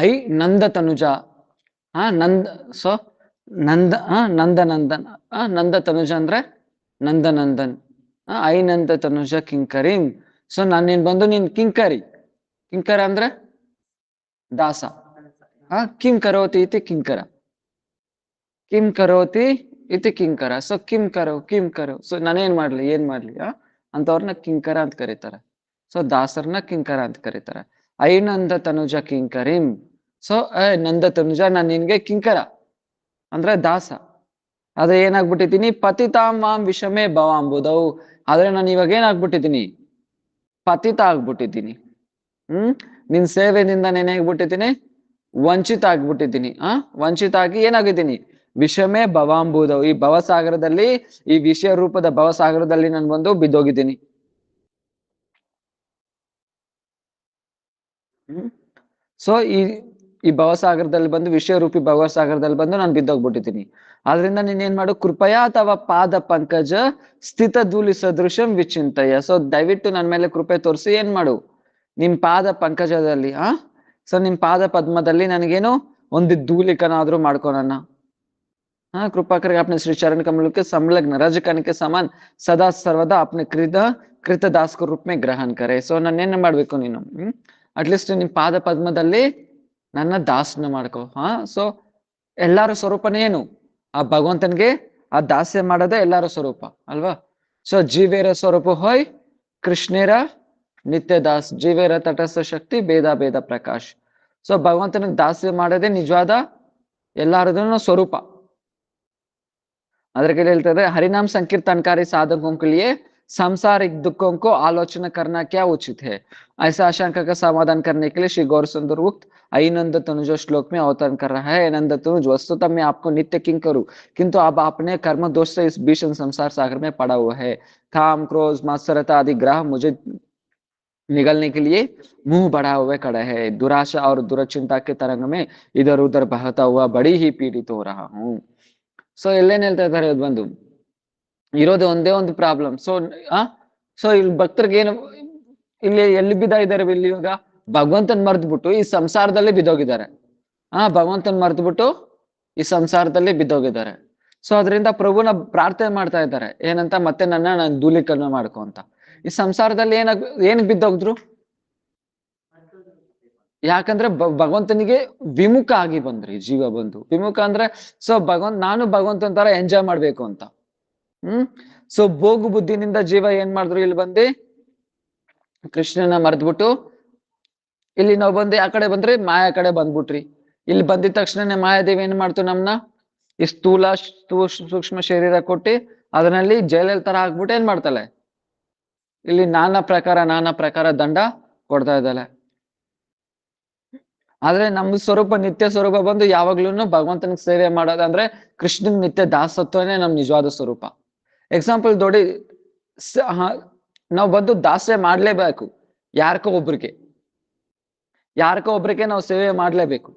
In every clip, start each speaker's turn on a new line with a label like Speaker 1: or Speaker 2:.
Speaker 1: I Nanda Tanuja Nanda so ನಂದನಂದನ್ ನಂದ ತನುಜ ಅಂದ್ರೆ ನಂದನಂದನ್ I Nanda Tanuja ಕಿಂಕರಿಂ. So ನಾನೇನ್ ಬಂದು ನೀನ್ ಕಿಂಕರಿ. ಕಿಂಕರ ಅಂದ್ರೆ ದಾಸ. ಕಿಂ ಕರೋತಿ ಇತಿ ಕಿಂಕರ. ಕಿಂ ಕರೋತಿ ಇತಿ ಕಿಂಕರ. ಸೊ ಕಿಂ ಕರೋ. ಸೊ ನಾನೇನ್ ಮಾಡ್ಲಿ ಏನ್ ಮಾಡ್ಲಿ ಅಂತವ್ರನ್ನ ಕಿಂಕರ ಅಂತ ಕರೀತಾರೆ. ಸೊ ದಾಸರನ್ನ ಕಿಂಕರ ಅಂತ ಕರೀತಾರೆ. I Nanda Tanuja ಕಿಂಕರಿಂ. ಸೊ ನಂದ ತನುಜ ನಾನ್ ನಿನ್ಗೆ ಕಿಂಕರ ಅಂದ್ರೆ ದಾಸ. ಆದ್ರೆ ಏನಾಗ್ಬಿಟ್ಟಿದ್ದೀನಿ, ಪತಿತಾಂ ಮಾಂ ವಿಷಮೇ ಭವಾಂಬುಧೌ. ಆದ್ರೆ ನಾನು ಇವಾಗ ಏನಾಗ್ಬಿಟ್ಟಿದ್ದೀನಿ, ಪತಿತ ಆಗ್ಬಿಟ್ಟಿದ್ದೀನಿ. ನಿನ್ ಸೇವೆಯಿಂದ ನೆನೆಗ್ಬಿಟ್ಟಿದ್ದೀನಿ, ವಂಚಿತ ಆಗ್ಬಿಟ್ಟಿದ್ದೀನಿ. ವಂಚಿತ ಆಗಿ ಏನಾಗಿದ್ದೀನಿ, ವಿಷಮೇ ಭವಾಂಬುಧೌ. ಈ ಭವಸಾಗರದಲ್ಲಿ, ಈ ವಿಷಯ ರೂಪದ ಭವಸಾಗರದಲ್ಲಿ ನಾನು ಬಂದು ಬಿದ್ದೋಗಿದ್ದೀನಿ. ಸೊ ಈ ಭವಸಾಗರದಲ್ಲಿ ಬಂದು, ವಿಷಯ ರೂಪಿ ಭವಸಾಗರದಲ್ಲಿ ಬಂದು ನಾನು ಬಿದ್ದೋಗ್ಬಿಟ್ಟಿದ್ದೀನಿ. ಆದ್ರಿಂದ ನೀನ್ ಏನ್ ಮಾಡು, ಕೃಪಯಾ ತವ ಪಾದ ಪಂಕಜ ಸ್ಥಿತ ಧೂಲಿ ಸದೃಶಂ ವಿಚಿಂತಯ. ಸೊ ದಯವಿಟ್ಟು ನನ್ನ ಮೇಲೆ ಕೃಪೆ ತೋರಿಸಿ ಏನ್ ಮಾಡು, ನಿಮ್ ಪಾದ ಪಂಕಜದಲ್ಲಿ ಸೊ ನಿಮ್ ಪಾದ ಪದ್ಮದಲ್ಲಿ ನನಗೇನು ಒಂದು ಧೂಲಿಕನಾದ್ರೂ ಮಾಡ್ಕೊಳನ್ನ. कृपा करके अपने श्री चरण कमल के संलग्न रज कण के समान सदा सर्वदा अपने कृत दास को रूप में ग्रहण करे. ಸೊ ನಾನೇನ್ ಮಾಡ್ಬೇಕು, ನೀನು ಅಟ್ಲೀಸ್ಟ್ ನಿಮ್ ಪಾದ ಪದ್ಮದಲ್ಲಿ ನನ್ನ ದಾಸನ ಮಾಡ್ಕೋ. ಸೊ ಎಲ್ಲಾರ ಸ್ವರೂಪನೇ ಏನು, ಆ ಭಗವಂತನ್ಗೆ ಆ ದಾಸ್ಯ ಮಾಡೋದೇ ಎಲ್ಲಾರ ಸ್ವರೂಪ ಅಲ್ವಾ. ಸೊ ಜೀವೇರ ಸ್ವರೂಪ ಹೋಯ್ ಕೃಷ್ಣೇರ ನಿತ್ಯ ದಾಸ್, ಜೀವೇರ ತಟಸ್ಥ ಶಕ್ತಿ ಭೇದ ಭೇದ ಪ್ರಕಾಶ್. ಸೊ ಭಗವಂತನಿಗೆ ದಾಸ್ಯ ಮಾಡೋದೇ ನಿಜವಾದ ಎಲ್ಲಾರದೂ ಸ್ವರೂಪ. ಅದಕ್ಕೆ ಹೇಳ್ತಾ ಇದ್ದಾರೆ, हरिनाम संकीर्तनकारी साधकों के लिए सांसारिक दुखों को आलोचना करना क्या उचित है. ऐसा आशंका का समाधान करने के लिए श्री गौर सुंदर उक्त आनंद तनुज श्लोक में अवतरण कर रहा है. आनंद तनुज, वस्तुतः मैं आपको नित्य किंग करूं, किंतु अब आपने कर्म दोष से इस भीषण संसार सागर में पड़ा हुआ है. काम क्रोध मात्सरता आदि ग्रह मुझे निगलने के लिए मुंह बढ़ा हुए खड़ा है. दुराशा और दुरचिंता के तरंग में इधर उधर बहता हुआ बड़ी ही पीड़ित हो रहा हूं. ಸೊ ಎಲ್ಲೇನ್ ಹೇಳ್ತಾ ಇದ್ದಾರೆ, ಅದು ಬಂದು ಇರೋದೇ ಒಂದೇ ಒಂದು ಪ್ರಾಬ್ಲಮ್. ಸೊ ಇಲ್ಲಿ ಭಕ್ತರಿಗೆ ಏನು, ಇಲ್ಲಿ ಎಲ್ಲಿ ಬಿದ್ದ ಇದ್ದಾರೆ, ಇಲ್ಲಿ ಇವಾಗ ಭಗವಂತನ್ ಮರ್ದ್ಬಿಟ್ಟು ಈ ಸಂಸಾರದಲ್ಲಿ ಬಿದ್ದೋಗಿದ್ದಾರೆ. ಭಗವಂತನ್ ಮರ್ದ್ಬಿಟ್ಟು ಈ ಸಂಸಾರದಲ್ಲಿ ಬಿದ್ದೋಗಿದ್ದಾರೆ. ಸೊ ಅದರಿಂದ ಪ್ರಭುನ ಪ್ರಾರ್ಥನೆ ಮಾಡ್ತಾ ಇದ್ದಾರೆ, ಏನಂತ, ಮತ್ತೆ ನನ್ನ ಧೂಲೀಕರಣ ಮಾಡ್ಕೊ ಅಂತ. ಈ ಸಂಸಾರದಲ್ಲಿ ಏನ್ ಬಿದ್ದೋಗಿದ್ರು, ಯಾಕಂದ್ರೆ ಭಗವಂತನಿಗೆ ವಿಮುಖ ಆಗಿ ಬಂದ್ರಿ ಜೀವ ಬಂದು. ವಿಮುಖ ಅಂದ್ರೆ ಸೊ ನಾನು ಭಗವಂತನ ತರ ಎಂಜಾಯ್ ಮಾಡ್ಬೇಕು ಅಂತ. ಸೊ ಭೋಗು ಬುದ್ಧಿನಿಂದ ಜೀವ ಏನ್ ಮಾಡಿದ್ರು, ಇಲ್ಲಿ ಬಂದು ಕೃಷ್ಣನ ಮರೆದ್ಬಿಟ್ಟು ಇಲ್ಲಿ ನಾವು ಬಂದು ಆ ಕಡೆ ಬಂದ್ರಿ, ಮಾಯಾ ಕಡೆ ಬಂದ್ಬಿಟ್ರಿ. ಇಲ್ಲಿ ಬಂದಿದ ತಕ್ಷಣನೇ ಮಾಯಾದೇವಿ ಏನ್ ಮಾಡ್ತು, ನಮ್ನ ಈ ಸ್ಥೂಲ ಸೂಕ್ಷ್ಮ ಶರೀರ ಕೊಟ್ಟಿ ಅದರಲ್ಲಿ ಜೈಲಲ್ ತರ ಹಾಕ್ಬಿಟ್ಟು ಏನ್ ಮಾಡ್ತಾಳೆ, ಇಲ್ಲಿ ನಾನಾ ಪ್ರಕಾರ ದಂಡ ಕೊಡ್ತಾ ಇದ್ದಾಳೆ. ಆದ್ರೆ ನಮ್ಮ ಸ್ವರೂಪ, ನಿತ್ಯ ಸ್ವರೂಪ ಬಂದು ಯಾವಾಗ್ಲೂ ಭಗವಂತನಿಗೆ ಸೇವೆ ಮಾಡೋದಂದ್ರೆ ಕೃಷ್ಣನ್ ನಿತ್ಯ ದಾಸತ್ವನೇ ನಮ್ ನಿಜವಾದ ಸ್ವರೂಪ. ಎಕ್ಸಾಂಪಲ್ ನೋಡಿ, ನಾವು ಬಂದು ದಾಸ್ಯ ಮಾಡ್ಲೇಬೇಕು, ಯಾರಕ್ಕೋ ಒಬ್ರಿಗೆ ನಾವು ಸೇವೆ ಮಾಡ್ಲೇಬೇಕು.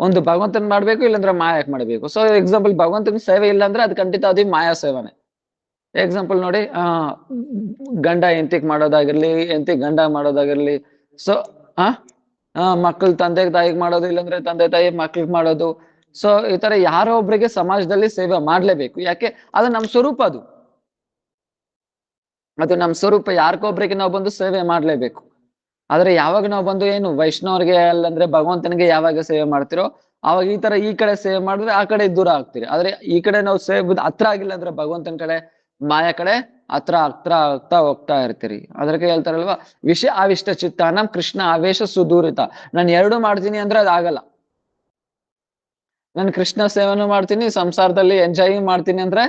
Speaker 1: ಒಂದು ಭಗವಂತನ್ ಮಾಡ್ಬೇಕು, ಇಲ್ಲಾಂದ್ರೆ ಮಾಯಾಕ್ ಮಾಡ್ಬೇಕು. ಸೊ ಎಕ್ಸಾಂಪಲ್ ಭಗವಂತನ ಸೇವೆ ಇಲ್ಲ ಅಂದ್ರೆ ಅದು ಖಂಡಿತ ಅದು ಮಾಯಾ ಸೇವನೆ. ಎಕ್ಸಾಂಪಲ್ ನೋಡಿ, ಗಂಡ ಎಂತಿಗ್ ಮಾಡೋದಾಗಿರ್ಲಿ, ಎಂತಿ ಗಂಡ ಮಾಡೋದಾಗಿರ್ಲಿ. ಸೊ ಮಕ್ಕಳು ತಂದೆ ತಾಯಿಗೆ ಮಾಡೋದು, ಇಲ್ಲಾಂದ್ರೆ ತಂದೆ ತಾಯಿ ಮಕ್ಳಿಗೆ ಮಾಡೋದು. ಸೊ ಈ ತರ ಯಾರೋ ಒಬ್ರಿಗೆ ಸಮಾಜದಲ್ಲಿ ಸೇವೆ ಮಾಡ್ಲೇಬೇಕು. ಯಾಕೆ, ಅದು ನಮ್ ಸ್ವರೂಪ, ಅದು ನಮ್ ಸ್ವರೂಪ. ಯಾರಿಗೊಬ್ರಿಗೆ ನಾವು ಬಂದು ಸೇವೆ ಮಾಡ್ಲೇಬೇಕು. ಆದ್ರೆ ಯಾವಾಗ ನಾವು ಬಂದು ಏನು ವೈಷ್ಣವರಿಗೆ ಅಲ್ಲಂದ್ರೆ ಭಗವಂತನಿಗೆ ಯಾವಾಗ ಸೇವೆ ಮಾಡ್ತಿರೋ, ಅವಾಗ ಈ ತರ ಈ ಕಡೆ ಸೇವೆ ಮಾಡಿದ್ರೆ ಆ ಕಡೆ ದೂರ ಆಗ್ತೀರಿ. ಆದ್ರೆ ಈ ಕಡೆ ನಾವು ಸೇವೆ ಹತ್ರ ಆಗಿಲ್ಲ ಅಂದ್ರೆ ಭಗವಂತನ ಕಡೆ, ಮಾಯಾ ಕಡೆ ಹತ್ರ ಆಗ್ತಾ ಹೋಗ್ತಾ ಇರ್ತೀರಿ. ಅದಕ್ಕೆ ಹೇಳ್ತಾರಲ್ವಾ, ವಿಷಯ ಆವಿಷ್ಟ ಚಿತ್ತಾನ ಕೃಷ್ಣ ಆವೇಶ ಸುದೂರಿತ. ನಾನು ಎರಡು ಮಾಡ್ತೀನಿ ಅಂದ್ರೆ ಅದಾಗಲ್ಲ. ನಾನು ಕೃಷ್ಣ ಸೇವೆನೂ ಮಾಡ್ತೀನಿ, ಸಂಸಾರದಲ್ಲಿ ಎಂಜಾಯ್ ಮಾಡ್ತೀನಿ ಅಂದ್ರೆ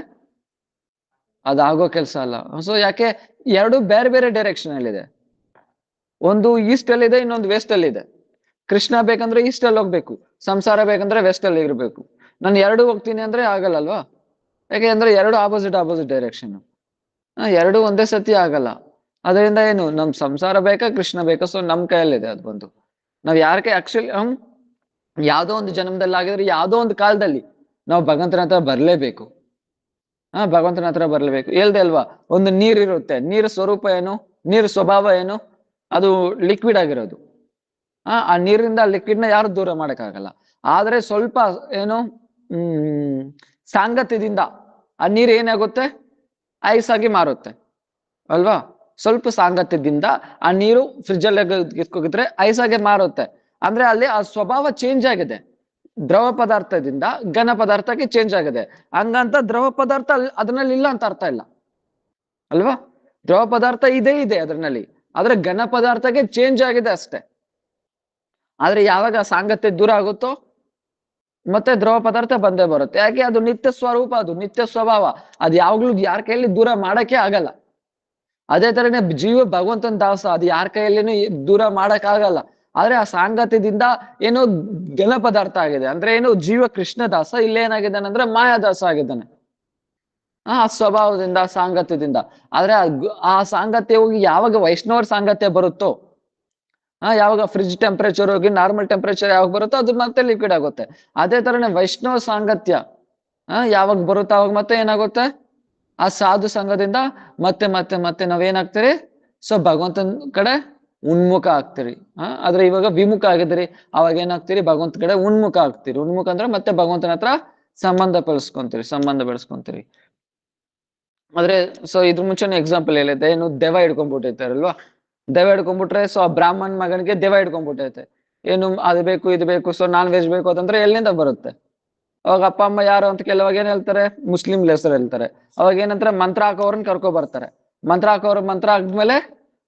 Speaker 1: ಅದಾಗೋ ಕೆಲ್ಸ ಅಲ್ಲ. ಸೊ ಯಾಕೆ, ಎರಡು ಬೇರೆ ಬೇರೆ ಡೈರೆಕ್ಷನ್ ಅಲ್ಲಿ ಇದೆ. ಒಂದು ಈಸ್ಟ್ ಅಲ್ಲಿ ಇದೆ, ಇನ್ನೊಂದು ವೆಸ್ಟ್ ಅಲ್ಲಿ ಇದೆ. ಕೃಷ್ಣ ಬೇಕಂದ್ರೆ ಈಸ್ಟ್ ಅಲ್ಲಿ ಹೋಗ್ಬೇಕು, ಸಂಸಾರ ಬೇಕಂದ್ರೆ ವೆಸ್ಟ್ ಅಲ್ಲಿ ಇರ್ಬೇಕು. ನಾನು ಎರಡು ಹೋಗ್ತೀನಿ ಅಂದ್ರೆ ಆಗಲ್ಲ ಅಲ್ವಾ. ಯಾಕೆ ಅಂದ್ರೆ ಎರಡು ಆಪೋಸಿಟ್ ಡೈರೆಕ್ಷನ್, ಎರಡು ಒಂದೇ ಸತಿ ಆಗಲ್ಲ. ಅದರಿಂದ ಏನು, ನಮ್ ಸಂಸಾರ ಬೇಕಾ ಕೃಷ್ಣ ಬೇಕಾ, ಸೊ ನಮ್ ಕೈಯಲ್ಲಿದೆ ಅದು ಬಂದು. ನಾವ್ ಯಾರಕ್ಕೆ ಆಕ್ಚುಲಿ ಯಾವ್ದೋ ಒಂದು ಜನ್ಮದಲ್ಲಿ ಆಗಿದ್ರೆ, ಯಾವ್ದೋ ಒಂದು ಕಾಲದಲ್ಲಿ ನಾವು ಭಗವಂತನ ಹತ್ರ ಬರ್ಲೇಬೇಕು. ಭಗವಂತನ ಹತ್ರ ಬರ್ಲೇಬೇಕು. ಹೇಳ್ದೆ ಅಲ್ವಾ, ಒಂದು ನೀರಿರುತ್ತೆ, ನೀರು ಸ್ವರೂಪ ಏನು, ನೀರು ಸ್ವಭಾವ ಏನು, ಅದು ಲಿಕ್ವಿಡ್ ಆಗಿರೋದು. ಆ ನೀರಿಂದ ಲಿಕ್ವಿಡ್ ನ ಯಾರು ದೂರ ಮಾಡಕ್ಕಾಗಲ್ಲ. ಆದ್ರೆ ಸ್ವಲ್ಪ ಏನು ಸಾಂಗತ್ಯದಿಂದ ಆ ನೀರ್ ಏನಾಗುತ್ತೆ, ಐಸ್ ಆಗಿ ಮಾರುತ್ತೆ ಅಲ್ವಾ. ಸ್ವಲ್ಪ ಸಾಂಗತ್ಯದಿಂದ ಆ ನೀರು ಫ್ರಿಜ್ ಅಲ್ಲಿ ಇಟ್ಕೋಗಿದ್ರೆ ಐಸ್ ಆಗಿ ಮಾರುತ್ತೆ. ಅಂದ್ರೆ ಅಲ್ಲಿ ಆ ಸ್ವಭಾವ ಚೇಂಜ್ ಆಗಿದೆ, ದ್ರವ ಪದಾರ್ಥದಿಂದ ಘನ ಪದಾರ್ಥಕ್ಕೆ ಚೇಂಜ್ ಆಗಿದೆ. ಹಂಗಂತ ದ್ರವ ಪದಾರ್ಥ ಅದ್ರಲ್ಲಿ ಇಲ್ಲ ಅಂತ ಅರ್ಥ ಇಲ್ಲ ಅಲ್ವಾ. ದ್ರವ ಪದಾರ್ಥ ಇದೆ ಅದ್ರಲ್ಲಿ, ಆದ್ರೆ ಘನ ಪದಾರ್ಥಕ್ಕೆ ಚೇಂಜ್ ಆಗಿದೆ ಅಷ್ಟೇ. ಆದ್ರೆ ಯಾವಾಗ ಸಾಂಗತ್ಯ ದೂರ ಆಗುತ್ತೋ ಮತ್ತೆ ದ್ರವ ಪದಾರ್ಥ ಬಂದೇ ಬರುತ್ತೆ. ಯಾಕೆ, ಅದು ನಿತ್ಯ ಸ್ವರೂಪ, ಅದು ನಿತ್ಯ ಸ್ವಭಾವ. ಅದು ಯಾವಾಗ್ಲೂ ಯಾರ ಕೈಯಲ್ಲಿ ದೂರ ಮಾಡಕ್ಕೆ ಆಗಲ್ಲ. ಅದೇ ತರನೇ ಜೀವ ಭಗವಂತನ ದಾಸ, ಅದು ಯಾರ ಕೈಯಲ್ಲೇನು ದೂರ ಮಾಡಕ್ ಆಗಲ್ಲ. ಆದ್ರೆ ಆ ಸಾಂಗತ್ಯದಿಂದ ಏನೋ ಘನ ಪದಾರ್ಥ ಆಗಿದೆ. ಅಂದ್ರೆ ಏನು, ಜೀವ ಕೃಷ್ಣ ದಾಸ, ಇಲ್ಲೇನಾಗಿದ್ದಾನೆ ಅಂದ್ರೆ ಮಾಯಾದಾಸ ಆಗಿದ್ದಾನೆ ಆ ಸ್ವಭಾವದಿಂದ, ಸಾಂಗತ್ಯದಿಂದ. ಆದ್ರೆ ಆ ಸಾಂಗತ್ಯ ಹೋಗಿ ಯಾವಾಗ ವೈಷ್ಣವರ ಸಾಂಗತ್ಯ ಬರುತ್ತೋ, ಯಾವಾಗ ಫ್ರಿಜ್ ಟೆಂಪರೇಚರ್ ಹೋಗಿ ನಾರ್ಮಲ್ ಟೆಂಪರೇಚರ್ ಯಾವಾಗ ಬರುತ್ತೋ ಅದು ಮತ್ತೆ ಲಿಕ್ವಿಡ್ ಆಗುತ್ತೆ. ಅದೇ ತರನೇ ವೈಷ್ಣವ ಸಾಂಗತ್ಯ ಯಾವಾಗ ಬರುತ್ತೋ ಅವಾಗ ಮತ್ತೆ ಏನಾಗುತ್ತೆ, ಆ ಸಾಧು ಸಂಘದಿಂದ ಮತ್ತೆ ಮತ್ತೆ ಮತ್ತೆ ನಾವೇನಾಗ್ತೀರಿ, ಸೊ ಭಗವಂತನ ಕಡೆ ಉನ್ಮುಖ ಆಗ್ತೀರಿ. ಆದ್ರೆ ಇವಾಗ ವಿಮುಖ ಆಗಿದ್ದೀರಿ, ಅವಾಗ ಏನಾಗ್ತೀರಿ, ಭಗವಂತ ಕಡೆ ಉನ್ಮುಖ ಆಗ್ತೀರಿ. ಉನ್ಮುಖ ಅಂದ್ರೆ ಮತ್ತೆ ಭಗವಂತನ ಹತ್ರ ಸಂಬಂಧ ಬೆಳೆಸ್ಕೊಂತೀರಿ. ಆದ್ರೆ ಸೊ ಇದ್ರ ಮುಂಚೆನೆ ಎಕ್ಸಾಂಪಲ್ ಹೇಳಿದ್ದೆ, ಏನು ದೆವ್ವ ಹಿಡ್ಕೊಂಡ್ಬಿಟ್ಟಿರ್ತಾರಲ್ವಾ. ದೆವ್ವ ಹಿಡ್ಕೊಂಡ್ಬಿಟ್ರೆ ಸೊ ಆ ಬ್ರಾಹ್ಮಣ್ ಮಗನಿಗೆ ದೆವ್ವ ಹಿಡ್ಕೊಂಡ್ಬಿಟ್ಟೈತೆ. ಏನು ಅದು ಬೇಕು ಇದು ಬೇಕು, ಸೊ ನಾನ್ ವೆಜ್ ಬೇಕು ಅಂತಂದ್ರೆ ಎಲ್ಲಿಂದ ಬರುತ್ತೆ. ಅವಾಗ ಅಪ್ಪ ಅಮ್ಮ ಯಾರು ಅಂತ ಕೆಲವಾಗ ಏನ್ ಹೇಳ್ತಾರೆ, ಮುಸ್ಲಿಂ ಹೆಸರು ಹೇಳ್ತಾರೆ. ಅವಾಗ ಏನಂತಾರೆ, ಮಂತ್ರ ಹಾಕೋರನ್ನ ಕರ್ಕೊ ಬರ್ತಾರೆ. ಮಂತ್ರ ಹಾಕೋರು ಮಂತ್ರ ಹಾಕ್ದ್ಮೇಲೆ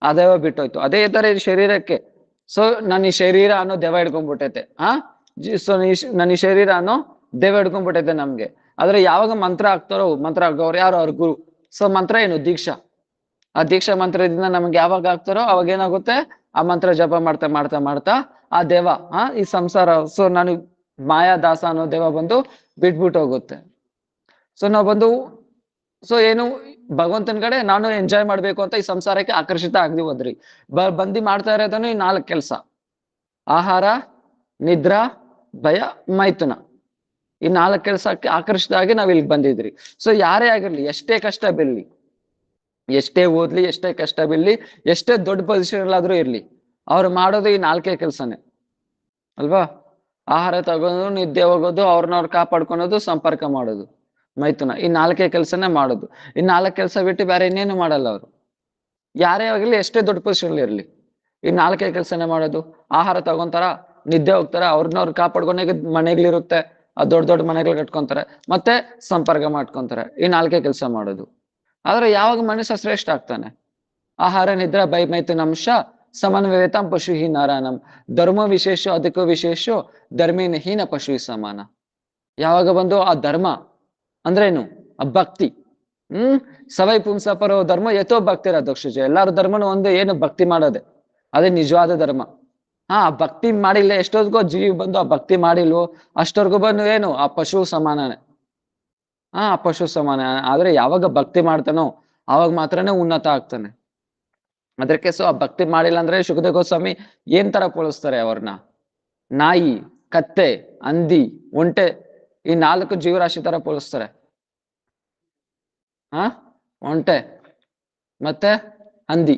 Speaker 1: ಆ ದೆವ್ವ ಬಿಟ್ಟೋಯ್ತು. ಅದೇ ತರ ಈ ಶರೀರಕ್ಕೆ, ಸೊ ನನ್ನ ಈ ಶರೀರ ಅನ್ನೋ ದೆವ್ವ ಹಿಡ್ಕೊಂಡ್ಬಿಟ್ಟೈತೆ. ಸೊ ನನ್ನ ಈ ಶರೀರ ಅನ್ನೋ ದೆವ್ವ ಹಿಡ್ಕೊಂಡ್ಬಿಟ್ಟೈತೆ ನಮ್ಗೆ. ಆದ್ರೆ ಯಾವಾಗ ಮಂತ್ರ ಹಾಕ್ತಾರೋ, ಮಂತ್ರ ಹಾಕೋರು ಯಾರು, ಅವ್ರ ಗುರು. ಸೊ ಮಂತ್ರ ಏನು, ದೀಕ್ಷಾ. ಆ ದೀಕ್ಷಾ ಮಂತ್ರದಿಂದ ನಮ್ಗೆ ಯಾವಾಗ ಆಗ್ತಾರೋ ಅವಾಗ ಏನಾಗುತ್ತೆ, ಆ ಮಂತ್ರ ಜಪ ಮಾಡ್ತಾ ಮಾಡ್ತಾ ಮಾಡ್ತಾ ಆ ದೆವ್ವ ಈ ಸಂಸಾರ, ಸೊ ನಾನು ಮಾಯಾದಾಸ ಅನ್ನೋ ದೆವ್ವ ಬಂದು ಬಿಟ್ಬಿಟ್ಟು ಹೋಗುತ್ತೆ. ಸೊ ನಾವು ಬಂದು ಸೊ ಏನು ಭಗವಂತನ ಕಡೆ ನಾನು ಎಂಜಾಯ್ ಮಾಡ್ಬೇಕು ಅಂತ ಈ ಸಂಸಾರಕ್ಕೆ ಆಕರ್ಷಿತ ಆಗದಿ ಹೋದ್ರಿ. ಬಂದಿ ಮಾಡ್ತಾ ಇರೋದನ್ನು ಈ 4 ಕೆಲಸ: ಆಹಾರ, ನಿದ್ರಾ, ಭಯ, ಮೈಥುನ. ಈ 4 ಕೆಲಸಕ್ಕೆ ಆಕರ್ಷಿತ ಆಗಿ ನಾವ್ ಇಲ್ಲಿ ಬಂದಿದ್ರಿ. ಸೊ ಯಾರೇ ಆಗಿರ್ಲಿ, ಎಷ್ಟೇ ಕಷ್ಟ ಬಿರ್ಲಿ, ಎಷ್ಟೇ ಓದ್ಲಿ, ಎಷ್ಟೇ ಕಷ್ಟ ಬಿರ್ಲಿ, ಎಷ್ಟೇ ದೊಡ್ಡ ಪೊಸಿಷನ್ ಆದ್ರೂ ಇರ್ಲಿ, ಅವ್ರು ಮಾಡೋದು ಈ 4 ಕೆಲಸನೇ ಅಲ್ವಾ. ಆಹಾರ ತಗೋದು, ನಿದ್ದೆ ಹೋಗೋದು, ಅವ್ರನ್ನವ್ರು ಕಾಪಾಡ್ಕೊಳೋದು, ಸಂಪರ್ಕ ಮಾಡೋದು, ಮೈಥುನ. ಈ 4 ಕೆಲಸನೇ ಮಾಡೋದು. ಈ 4 ಕೆಲಸ ಬಿಟ್ಟು ಬೇರೆ ಇನ್ನೇನು ಮಾಡಲ್ಲ ಅವರು. ಯಾರೇ ಆಗಿರ್ಲಿ, ಎಷ್ಟೇ ದೊಡ್ಡ ಪೊಸಿಷನ್ ಇರ್ಲಿ, ಈ 4 ಕೆಲಸನೇ ಮಾಡೋದು. ಆಹಾರ ತಗೊಂತಾರ, ನಿದ್ದೆ ಹೋಗ್ತಾರ, ಅವ್ರನ್ನವ್ರು ಕಾಪಾಡ್ಕೊಳಕ್ಕೆ ಮನೆಗಳಿರುತ್ತೆ, ದೊಡ್ಡ ದೊಡ್ಡ ಮನೆಗಳು ಕಟ್ಕೊಂತಾರೆ, ಮತ್ತೆ ಸಂಪರ್ಕ ಮಾಡ್ಕೊಂತಾರೆ. ಈ 4 ಕೆಲಸ ಮಾಡೋದು. ಆದ್ರೆ ಯಾವಾಗ ಮನುಷ್ಯ ಶ್ರೇಷ್ಠ ಆಗ್ತಾನೆ, ಆಹಾರ ನಿದ್ರಾ ಭಯ ಮೈಥುನಂಶ ಸಮನ್ವಯತಾಂ ಪಶು ಹಿ ನಾರಾಯಣಂ ಧರ್ಮ ವಿಶೇಷ ಅದಕ್ಕೂ ವಿಶೇಷ ಧರ್ಮೇನ ಹೀನ ಪಶು ಸಮಾನ. ಯಾವಾಗ ಬಂದು ಆ ಧರ್ಮ ಅಂದ್ರೇನು, ಆ ಭಕ್ತಿ. ಸವೈ ಪುಂಸ ಪರೋ ಧರ್ಮ ಯಥೋ ಭಕ್ತಿರ ದಕ್ಷಜ. ಎಲ್ಲಾರು ಧರ್ಮನು ಒಂದು, ಏನು ಭಕ್ತಿ ಮಾಡೋದೆ, ಅದೇ ನಿಜವಾದ ಧರ್ಮ. ಭಕ್ತಿ ಮಾಡಿಲ್ಲ ಎಷ್ಟೊತ್ತಿಗೋ ಜೀವಿ ಬಂದು ಆ ಭಕ್ತಿ ಮಾಡಿಲ್ವೋ ಅಷ್ಟವರೆಗೂ ಬಂದು ಏನು, ಆ ಪಶು ಸಮಾನನೇ. ಆ ಪಶು ಸಮಾನ. ಆದ್ರೆ ಯಾವಾಗ ಭಕ್ತಿ ಮಾಡ್ತಾನೋ ಅವಾಗ ಮಾತ್ರನೇ ಉನ್ನತ ಆಗ್ತಾನೆ. ಅದಕ್ಕೆ ಸೊ ಆ ಭಕ್ತಿ ಮಾಡಿಲ್ಲ ಅಂದ್ರೆ ಶುಕದೇವ ಗೋಸ್ವಾಮಿ ಏನ್ ತರ ಪೋಲಿಸ್ತಾರೆ ಅವ್ರನ್ನ, ನಾಯಿ, ಕತ್ತೆ, ಹಂದಿ, ಒಂಟೆ, ಈ 4 ಜೀವರಾಶಿ ತರ ಪೋಲಿಸ್ತಾರೆ. ಒಂಟೆ ಮತ್ತೆ ಹಂದಿ.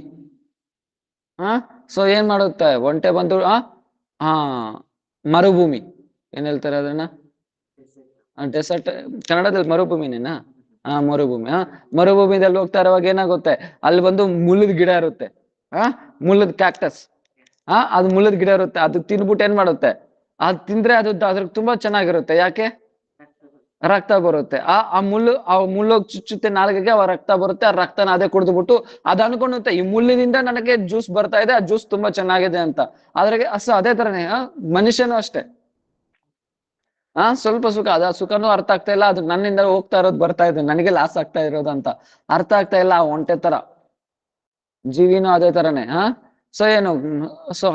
Speaker 1: ಸೊ ಏನ್ ಮಾಡುತ್ತೆ ಒಂಟೆ ಬಂದು ಮರುಭೂಮಿ, ಏನ್ ಹೇಳ್ತಾರೆ ಅದನ್ನ, ಡೆಸರ್ಟ್, ಕನ್ನಡದಲ್ಲಿ ಮರುಭೂಮಿನೇನಾ? ಮರುಭೂಮಿ. ಮರುಭೂಮಿದಲ್ಲಿ ಹೋಗ್ತಾ ಇರುವಾಗ ಏನಾಗುತ್ತೆ, ಅಲ್ಲಿ ಬಂದು ಮುಳ್ಳದ ಗಿಡ ಇರುತ್ತೆ, ಮುಳ್ಳದ ಕ್ಯಾಕ್ಟಸ್. ಅದು ಮುಳ್ಳದ ಗಿಡ ಇರುತ್ತೆ, ಅದು ತಿನ್ಬಿಟ್ಟು ಏನ್ ಮಾಡುತ್ತೆ, ಅದು ತಿಂದ್ರೆ ಅದು ಅದ್ರಿಗೆ ತುಂಬಾ ಚೆನ್ನಾಗಿರುತ್ತೆ. ಯಾಕೆ, ರಕ್ತ ಬರುತ್ತೆ. ಆ ಮುಳ್ಳೋಗಿ ಚುಚ್ಚುತ್ತೆ ನಾಲ್ಗೆಗೆ, ಅವ ರಕ್ತ ಬರುತ್ತೆ. ಆ ರಕ್ತನ ಅದೇ ಕುಡಿದ್ಬಿಟ್ಟು ಅದು ಅನ್ಕೊಂಡುತ್ತೆ, ಈ ಮುಳ್ಳಿನಿಂದ ನನಗೆ ಜ್ಯೂಸ್ ಬರ್ತಾ ಇದೆ, ಆ ಜ್ಯೂಸ್ ತುಂಬಾ ಚೆನ್ನಾಗಿದೆ ಅಂತ. ಆದ್ರೆ ಅದೇ ತರನೇ ಮನುಷ್ಯನು ಅಷ್ಟೇ. ಸ್ವಲ್ಪ ಸುಖ, ಸುಖನೂ ಅರ್ಥ ಆಗ್ತಾ ಇಲ್ಲ, ಅದು ನನ್ನಿಂದ ಹೋಗ್ತಾ ಇರೋದು ಬರ್ತಾ ಇದೆ, ನನಗೆ ಲಾಸ್ ಆಗ್ತಾ ಇರೋದು ಅಂತ ಅರ್ಥ ಆಗ್ತಾ ಇಲ್ಲ. ಆ ಒಂಟೆ ತರ ಜೀವಿನೂ ಅದೇ ತರನೇ. ಸೊ ಏನು, ಸೊ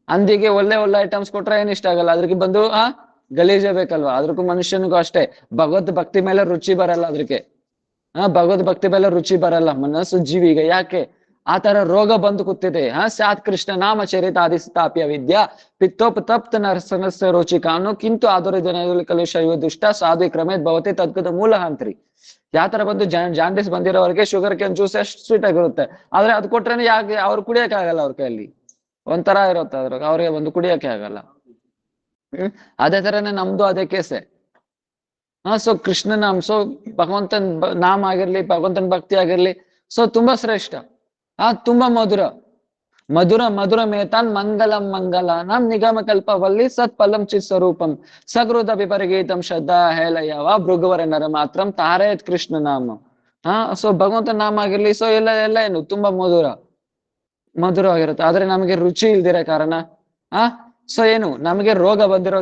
Speaker 1: ಹಂದಿಗೆ ಒಳ್ಳೆ ಒಳ್ಳೆ ಐಟಮ್ಸ್ ಕೊಟ್ರೆ ಏನ್ ಇಷ್ಟ ಆಗಲ್ಲ, ಅದ್ರಿಗೆ ಬಂದು ಗಲೀಜೆ ಬೇಕಲ್ವಾ. ಅದ್ರಕ್ಕೂ ಮನುಷ್ಯನಿಗೂ ಅಷ್ಟೇ, ಭಗವದ್ ಭಕ್ತಿ ಮೇಲೆ ರುಚಿ ಬರಲ್ಲ ಅದ್ರಿಗೆ. ಭಗವದ್ ಭಕ್ತಿ ಮೇಲೆ ರುಚಿ ಬರಲ್ಲ ಮನಸ್ಸು ಜೀವಿಗೆ. ಯಾಕೆ, ಆ ತರ ರೋಗ ಬಂದು ಕೂತಿದೆ. ಸ್ಯಾತ್ ಕೃಷ್ಣ ನಾಮ ಚರಿತ ಆದಿಸ್ತಾಪ್ಯ ವಿದ್ಯಾ ಪಿತ್ತೋಪತಪ್ತ ನರಸನಸ್ಯ ರುಚಿಕಾನು ಕಿಂತು ಆದುರ ಜನ ಕಲುಷ ಇವ ದುಷ್ಟ ಸಾಧು ಕ್ರಮೇತ್ ಭವತಿ ತದ್ಗತ ಮೂಲ ಹಂತ್ರಿ. ಯಾವ ತರ ಬಂದು ಜಾಂಡಿಸ್ ಬಂದಿರೋರಿಗೆ ಶುಗರ್ ಕ್ಯಾನ್ ಜ್ಯೂಸ್ ಎಷ್ಟು ಸ್ವೀಟ್ ಆಗಿರುತ್ತೆ, ಆದ್ರೆ ಅದು ಕೊಟ್ರೇನೆ ಯಾಕೆ ಅವ್ರು ಕುಡಿಯಕ್ ಆಗಲ್ಲ ಅವ್ರ ಕೈಯಲ್ಲಿ. ಒಂಥರ ಇರುತ್ತೆ ಅದ್ರಾಗ, ಅವ್ರಿಗೆ ಒಂದು ಕುಡಿಯಕ್ಕೆ ಆಗಲ್ಲ. ಅದೇ ತರನೇ ನಮ್ದು ಅದೇ ಕೇಸೆ. ಸೊ ಕೃಷ್ಣ ನಾಮ್, ಸೊ ಭಗವಂತನ್ ನಾಮ ಆಗಿರ್ಲಿ, ಭಗವಂತನ ಭಕ್ತಿ ಆಗಿರ್ಲಿ, ಸೊ ತುಂಬಾ ಶ್ರೇಷ್ಠ, ತುಂಬಾ ಮಧುರ. ಮಧುರ ಮಧುರ ಮೇತಾನ್ ಮಂಗಲಂ ಮಂಗಲ ನಮ್ ನಿಗಮ ಕಲ್ಪವಲ್ಲಿ ಸತ್ ಫಲಂ ಚಿತ್ ಸ್ವರೂಪಂ ಸಗೃದ ವಿಪರಿಗೀತಂ ಶ್ರದ್ಧಾ ಹೇಳಯವ ಭೃಗುವರ ನರ ಮಾತ್ರಂ ತಾರೇತ್ ಕೃಷ್ಣ ನಾಮ. ಸೊ ಭಗವಂತನ ನಾಮ ಆಗಿರ್ಲಿ, ಸೊ ಎಲ್ಲ ಎಲ್ಲ ಏನು ತುಂಬಾ ಮಧುರವಾಗಿರುತ್ತೆ. ಆದ್ರೆ ನಮಗೆ ರುಚಿ ಇಲ್ದಿರೋ ಕಾರಣ ಸೊ ಏನು ನಮಗೆ ರೋಗ ಬಂದಿರೋ,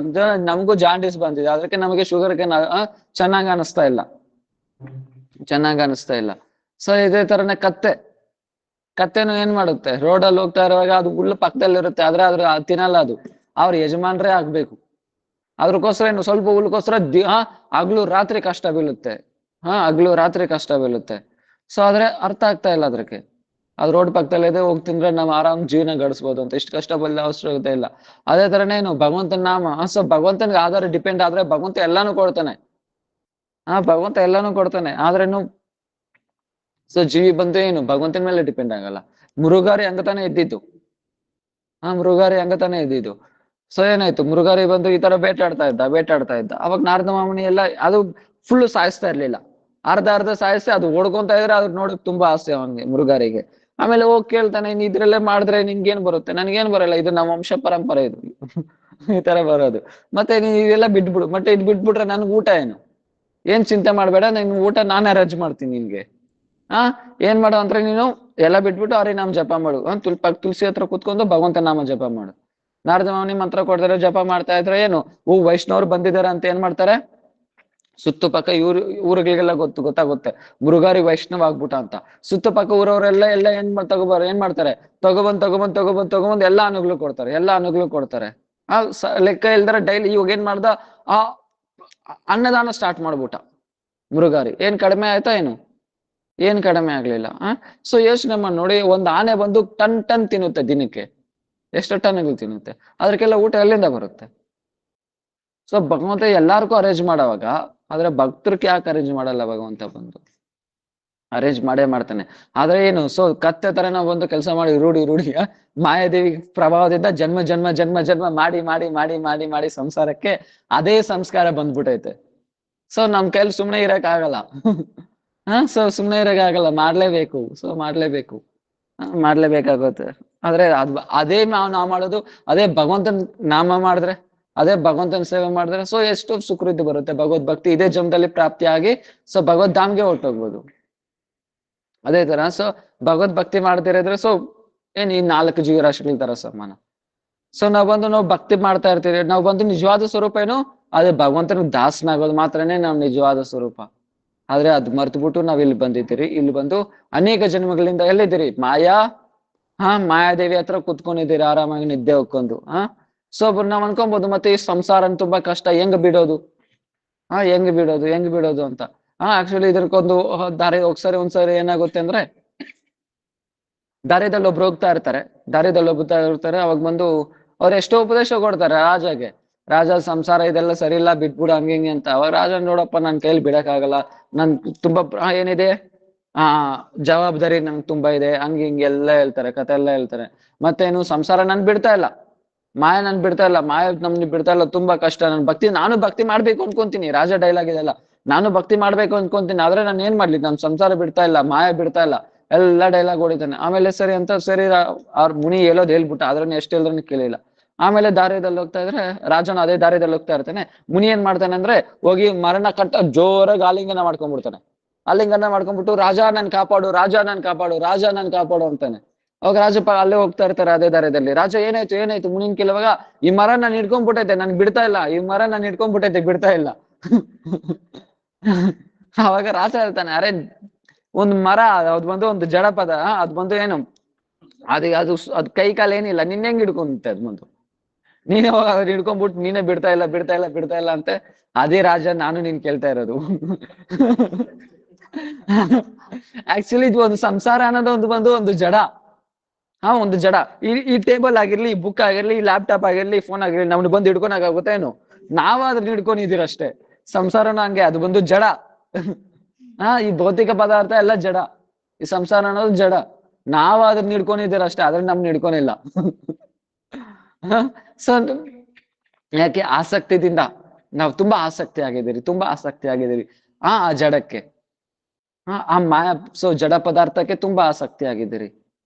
Speaker 1: ನಮಗೂ ಜಾಂಡೀಸ್ ಬಂದಿದೆ, ಅದಕ್ಕೆ ನಮಗೆ ಶುಗರ್ ಚೆನ್ನಾಗ್ ಅನಿಸ್ತಾ ಇಲ್ಲ. ಸೊ ಇದೇ ತರನೇ ಕತ್ತೆನು ಏನ್ ಮಾಡುತ್ತೆ, ರೋಡಲ್ಲಿ ಹೋಗ್ತಾ ಇರುವಾಗ ಅದು ಹುಲ್ಲು ಪಕ್ಕದಲ್ಲಿ ಇರುತ್ತೆ, ಆದ್ರೆ ತಿನ್ನಲ್ಲ ಅದು, ಅವ್ರ ಯಜಮಾನ್ರೇ ಆಗ್ಬೇಕು. ಅದ್ರಕ್ಕೋಸ್ಕರ ಏನು ಸ್ವಲ್ಪ ಹುಲ್ಕೋಸ್ಕರ ಹಗ್ಲು ರಾತ್ರಿ ಕಷ್ಟ ಬೀಳುತ್ತೆ. ಹಗ್ಲು ರಾತ್ರಿ ಕಷ್ಟ ಬೀಳುತ್ತೆ. ಸೊ ಆದ್ರೆ ಅರ್ಥ ಆಗ್ತಾ ಇಲ್ಲ ಅದಕ್ಕೆ, ಅದು ರೋಡ್ ಪಕ್ಕದಲ್ಲಿ ಇದೆ, ಹೋಗಿ ತಿಂದ್ರೆ ನಾವು ಆರಾಮ್ ಜೀವನ ಗಡಿಸ್ಬೋದು ಅಂತ, ಇಷ್ಟು ಕಷ್ಟ ಬಲ್ಲ ಅವಶ್ಯಕತೆ ಇಲ್ಲ. ಅದೇ ತರನೇ ಏನು ಭಗವಂತನ ನಾಮ, ಸೊ ಭಗವಂತನಿಗೆ ಆಧಾರ ಡಿಪೆಂಡ್ ಆದ್ರೆ ಭಗವಂತ ಎಲ್ಲಾನು ಕೊಡ್ತಾನೆ. ಭಗವಂತ ಎಲ್ಲಾನು ಕೊಡ್ತಾನೆ, ಆದ್ರೇನು ಸೊ ಜೀವಿ ಬಂದು ಏನು ಭಗವಂತನ ಮೇಲೆ ಡಿಪೆಂಡ್ ಆಗಲ್ಲ. ಮೃಗಾರಿ ಹಂಗತಾನೆ ಇದ್ದಿದ್ದು. ಮೃಗಾರಿ ಹಂಗತಾನೆ ಇದ್ದಿದ್ದು. ಸೊ ಏನಾಯ್ತು, ಮೃಗಾರಿ ಬಂದು ಈ ತರ ಬೇಟಾಡ್ತಾ ಇದ್ದ. ಅವಾಗ ನಾರದ ಮಾಮುನಿ ಎಲ್ಲ ಅದು ಫುಲ್ ಸಾಯಿಸ್ತಾ ಇರ್ಲಿಲ್ಲ, ಅರ್ಧ ಸಾಯಿಸಿ ಅದು ಓಡ್ಕೊಂತ ಇದ್ರೆ ಅದ್ರ ನೋಡಕ್ ತುಂಬಾ ಆಸೆ ಅವನ್ಗೆ, ಮೃಗಾರಿಗೆ. ಆಮೇಲೆ ಹೋಗಿ ಕೇಳ್ತಾನೆ, ನೀನ್ ಇದ್ರಲ್ಲೇ ಮಾಡಿದ್ರೆ ನಿನ್ಗೇನ್ ಬರುತ್ತೆ, ನನ್ಗೇನ್ ಬರಲ್ಲ, ಇದು ನಮ್ಮ ವಂಶ ಪರಂಪರೆ ಇದು ಈ ತರ ಬರೋದು. ಮತ್ತೆ ನೀನ್ ಇದೆಲ್ಲ ಬಿಟ್ಬಿಡು, ಮತ್ತೆ ಇದ್ ಬಿಟ್ಬಿಟ್ರೆ ನನ್ಗೆ ಊಟ ಏನ್ ಚಿಂತೆ ಮಾಡ್ಬೇಡ, ನಿನ್ ಊಟ ನಾನೇ ಅರೇಂಜ್ ಮಾಡ್ತೀನಿ ನಿನ್ಗೆ. ಏನ್ ಮಾಡು ಅಂದ್ರೆ ನೀನು ಎಲ್ಲ ಬಿಟ್ಬಿಟ್ಟು ಹರಿ ನಾಮ ಜಪ ಮಾಡು, ತುಳಸಿ ಹತ್ರ ಕುತ್ಕೊಂಡು ಭಗವಂತ ನಾಮ ಜಪ ಮಾಡು. ನಾರದ ಮಾಮುನಿ ಮಂತ್ರ ಕೊಡ್ತಾರೆ, ಜಪ ಮಾಡ್ತಾ ಇದ್ರೆ ಏನು ವೈಷ್ಣವರು ಬಂದಿದ್ದಾರೆ ಅಂತ ಏನ್ ಮಾಡ್ತಾರೆ, ಸುತ್ತಪಕ್ಕ ಊರುಗಳಿಗೆಲ್ಲ ಗೊತ್ತಾಗುತ್ತೆ ಮೃಗಾರಿ ವೈಷ್ಣವ್ ಆಗ್ಬಿಟ್ಟ ಅಂತ. ಸುತ್ತಪಕ್ಕ ಊರವರೆಲ್ಲ ಏನ್ ಮಾಡ್ತಾರೆ, ತಗೊಬಂದ್ ಎಲ್ಲಾ ಅನುಗ್ಲು ಕೊಡ್ತಾರೆ. ಲೆಕ್ಕ ಇಲ್ದಾರ ಡೈಲಿ ಇವಾಗ ಏನ್ ಮಾಡ್ದ, ಅನ್ನದಾನ ಸ್ಟಾರ್ಟ್ ಮಾಡ್ಬಿಟ್ಟ ಮೃಗಾರಿ. ಏನ್ ಕಡಿಮೆ ಆಯ್ತಾ ಏನ್ ಕಡಿಮೆ ಆಗ್ಲಿಲ್ಲ. ಸೊ ಯೋಚನೆ ಮಾಡಿ ನೋಡಿ, ಒಂದ್ ಆನೆ ಬಂದು ಟನ್ ತಿನ್ನುತ್ತೆ ದಿನಕ್ಕೆ, ಎಷ್ಟು ಟನ್ಗಳು ತಿನ್ನುತ್ತೆ, ಅದಕ್ಕೆಲ್ಲ ಊಟ ಎಲ್ಲಿಂದ ಬರುತ್ತೆ? ಸೊ ಭಗವಂತ ಎಲ್ಲಾರ್ಗೂ ಅರೇಂಜ್ ಮಾಡೋವಾಗ, ಆದ್ರೆ ಭಕ್ತರಿಗೆ ಯಾಕೆ ಅರೇಂಜ್ ಮಾಡಲ್ಲ ಭಗವಂತ ಬಂದು? ಅರೇಂಜ್ ಮಾಡೇ ಮಾಡ್ತಾನೆ. ಆದ್ರೆ ಏನು, ಸೊ ಕತ್ತೆ ತರ ನಾವು ಒಂದು ಕೆಲಸ ಮಾಡಿ ರೂಢಿ ಮಾಯಾದೇವಿ ಪ್ರಭಾವದಿಂದ ಜನ್ಮ ಮಾಡಿ ಸಂಸಾರಕ್ಕೆ ಅದೇ ಸಂಸ್ಕಾರ ಬಂದ್ಬಿಟ್ಟೈತೆ. ಸೊ ನಮ್ ಕೈಲಿ ಸುಮ್ನೆ ಇರಕ್ ಆಗಲ್ಲ. ಸೊ ಸುಮ್ನೆ ಇರಕ್ ಆಗಲ್ಲ, ಮಾಡ್ಲೇಬೇಕಾಗುತ್ತೆ. ಆದ್ರೆ ಅದೇ ನಾವ್ ಮಾಡೋದು, ಅದೇ ಭಗವಂತನ ನಾಮ ಮಾಡಿದ್ರೆ, ಅದೇ ಭಗವಂತನ ಸೇವೆ ಮಾಡಿದ್ರೆ, ಸೊ ಎಷ್ಟು ಸುಕೃತಿ ಬರುತ್ತೆ, ಭಗವದ್ ಭಕ್ತಿ ಇದೇ ಜನ್ಮದಲ್ಲಿ ಪ್ರಾಪ್ತಿಯಾಗಿ ಸೊ ಭಗವದ್ ಧಾಮ್ಗೆ ಹೊರಟೋಗ್ಬೋದು. ಅದೇ ತರ ಸೊ ಭಗವದ್ ಭಕ್ತಿ ಮಾಡ್ತಿರಿದ್ರೆ, ಸೊ ಏನ್ ಈ 4 ಜೀವರಾಶಿಗಳ ತರ ಸಮಾನ. ಸೊ ನಾವು ಭಕ್ತಿ ಮಾಡ್ತಾ ಇರ್ತೀವಿ, ನಾವು ಬಂದು ನಿಜವಾದ ಸ್ವರೂಪ ಏನು, ಅದೇ ಭಗವಂತನ ದಾಸನಾಗೋದು ಮಾತ್ರನೇ ನಾವ್ ನಿಜವಾದ ಸ್ವರೂಪ. ಆದ್ರೆ ಅದ್ ಮರ್ತ್ಬಿಟ್ಟು ನಾವ್ ಇಲ್ಲಿ ಬಂದಿದ್ದೀರಿ, ಇಲ್ಲಿ ಬಂದು ಅನೇಕ ಜನ್ಮಗಳಿಂದ ಎಲ್ಲಿದ್ದೀರಿ, ಮಾಯಾದೇವಿ ಹತ್ರ ಕುತ್ಕೊಂಡಿದ್ದೀರಿ ಆರಾಮಾಗಿ ನಿದ್ದೆ ಹೊಕ್ಕೊಂಡು. ಸೊ ನಾವ್ ಅನ್ಕೊಬಹುದು, ಮತ್ತೆ ಈ ಸಂಸಾರ ತುಂಬಾ ಕಷ್ಟ, ಹೆಂಗ್ ಬಿಡೋದು ಅಂತ. ಆಕ್ಚುಲಿ ಇದಕ್ಕೊಂದು ದಾರಿ, ಒಂದ್ಸರಿ ಏನಾಗುತ್ತೆ ಅಂದ್ರೆ, ದಾರಿದಲ್ಲಿ ಒಬ್ರು ಹೋಗ್ತಾ ಇರ್ತಾರೆ, ಅವಾಗ ಬಂದು ಅವ್ರು ಎಷ್ಟೋ ಉಪದೇಶ ಕೊಡ್ತಾರೆ ರಾಜ ಸಂಸಾರ ಇದೆಲ್ಲ ಸರಿ ಇಲ್ಲ, ಬಿಟ್ಬಿಡು ಹಂಗೆ ಅಂತ. ಅವಾಗ ರಾಜ, ನೋಡಪ್ಪ ನನ್ ಕೈಲಿ ಬಿಡಕ್ಕಾಗಲ್ಲ, ನನ್ ತುಂಬಾ ಏನಿದೆ, ಜವಾಬ್ದಾರಿ ನಂಗೆ ತುಂಬಾ ಇದೆ, ಹಿಂಗೆಲ್ಲ ಹೇಳ್ತಾರೆ, ಕತೆ ಎಲ್ಲ ಹೇಳ್ತಾರೆ. ಮತ್ತೇನು, ಸಂಸಾರ ನನ್ ಬಿಡ್ತಾ ಇಲ್ಲ, ಮಾಯ ನಮ್ಗೆ ಬಿಡ್ತಾ ಇಲ್ಲ, ತುಂಬಾ ಕಷ್ಟ. ನಾನು ಭಕ್ತಿ ಮಾಡ್ಬೇಕು ಅನ್ಕೊಂತೀನಿ, ರಾಜ ಡೈಲಾಗ್ ಇದೆಲ್ಲ, ನಾನು ಭಕ್ತಿ ಮಾಡ್ಬೇಕು ಅನ್ಕೊಂತೀನಿ, ಆದ್ರೆ ನಾನು ಏನ್ ಮಾಡ್ಲಿ, ನನ್ ಸಂಸಾರ ಬಿಡ್ತಾ ಇಲ್ಲ, ಮಾಯ ಬಿಡ್ತಾ ಇಲ್ಲ, ಎಲ್ಲ ಡೈಲಾಗ್ ಹೊಡಿತಾನೆ. ಆಮೇಲೆ ಸರಿ ಅವ್ರ ಮುನಿ ಹೇಳೋದ್ ಹೇಳ್ಬಿಟ್ಟ, ಆದ್ರೆ ಎಷ್ಟು ಹೇಳಿದ್ರು ಕೇಳಿಲ್ಲ. ಆಮೇಲೆ ದಾರಿಯಲ್ಲಿ ಹೋಗ್ತಾ ಇದ್ರೆ, ರಾಜನ ಅದೇ ದಾರಿಯಲ್ಲಿ ಹೋಗ್ತಾ ಇರ್ತಾನೆ. ಮುನಿ ಏನ್ ಮಾಡ್ತಾನೆ ಅಂದ್ರೆ, ಹೋಗಿ ಮರಣ ಕಟ್ಟ ಜೋರಾಗಿ ಆಲಿಂಗನ ಮಾಡ್ಕೊಂಡ್ಬಿಟ್ಟು, ರಾಜ ನನ್ ಕಾಪಾಡು ಅಂತಾನೆ. ಅವಾಗ ರಾಜಪ್ಪ ಅಲ್ಲೇ ಹೋಗ್ತಾ ಇರ್ತಾರೆ ಅದೇ ದಾರಿಯಲ್ಲಿ. ರಾಜ ಏನಾಯ್ತು ಮುನಿನ್ ಕೇಳುವಾಗ, ಈ ಮರ ನಾನು ಹಿಡ್ಕೊಂಡ್ಬಿಟ್ಟೈತೆ, ನನ್ ಬಿಡ್ತಾ ಇಲ್ಲ. ಅವಾಗ ರಾಜ ಹೇಳ್ತಾನೆ, ಅರೆ ಒಂದ್ ಮರ, ಅದ್ ಬಂದು ಒಂದು ಜಡಪದ, ಅದ್ ಬಂದು ಏನು, ಅದ್ ಕೈ ಕಾಲ ಏನಿಲ್ಲ, ನಿನ್ ಹೆಂಗ್ ಹಿಡ್ಕೊಂಡುತ್ತೆ ಅದ್ ಬಂದು, ನೀನೇ ಅದ್ ಹಿಡ್ಕೊಂಡ್ಬಿಟ್ಟು ನೀನೇ ಬಿಡ್ತಾ ಇಲ್ಲ ಅಂತೆ. ಅದೇ ರಾಜ ನಾನು ನೀನ್ ಕೇಳ್ತಾ ಇರೋದು. ಆಕ್ಚುಲಿ ಇದು ಒಂದು ಸಂಸಾರ ಅನ್ನೋದು ಒಂದು ಜಡ. ಒಂದು ಜಡ. ಈ ಟೇಬಲ್ ಆಗಿರ್ಲಿ, ಈ ಬುಕ್ ಆಗಿರ್ಲಿ, ಈ ಲ್ಯಾಪ್ಟಾಪ್ ಆಗಿರ್ಲಿ, ಫೋನ್ ಆಗಿರ್ಲಿ, ನಮ್ದು ಬಂದು ಹಿಡ್ಕೊಳಕಾಗುತ್ತೆ ಏನು? ನಾವಾದ್ರೂ ಹಿಡ್ಕೊಂಡಿದ್ದೀರಷ್ಟೇ. ಸಂಸಾರನ ಹಂಗೆ, ಅದು ಬಂದು ಜಡ. ಈ ಭೌತಿಕ ಪದಾರ್ಥ ಎಲ್ಲ ಜಡ, ಈ ಸಂಸಾರ ಅನ್ನೋದು ಜಡ. ನಾವಾದ್ರೂ ಹಿಡ್ಕೊಂಡಿದ್ದೀರಷ್ಟೇ, ಆದ್ರೆ ನಮ್ನ ಹಿಡ್ಕೊನಿಲ್ಲ. ಸೊ ಯಾಕೆ ಆಸಕ್ತಿದಿಂದ ನಾವು ತುಂಬಾ ಆಸಕ್ತಿ ಆಗಿದ್ದೀರಿ, ತುಂಬಾ ಆಸಕ್ತಿ ಆಗಿದ್ದೀರಿ ಆ ಜಡಕ್ಕೆ, ಆ ಮಾಯ, ಸೊ ಜಡ ಪದಾರ್ಥಕ್ಕೆ ತುಂಬಾ ಆಸಕ್ತಿ ಆಗಿದ್ದೀರಿ.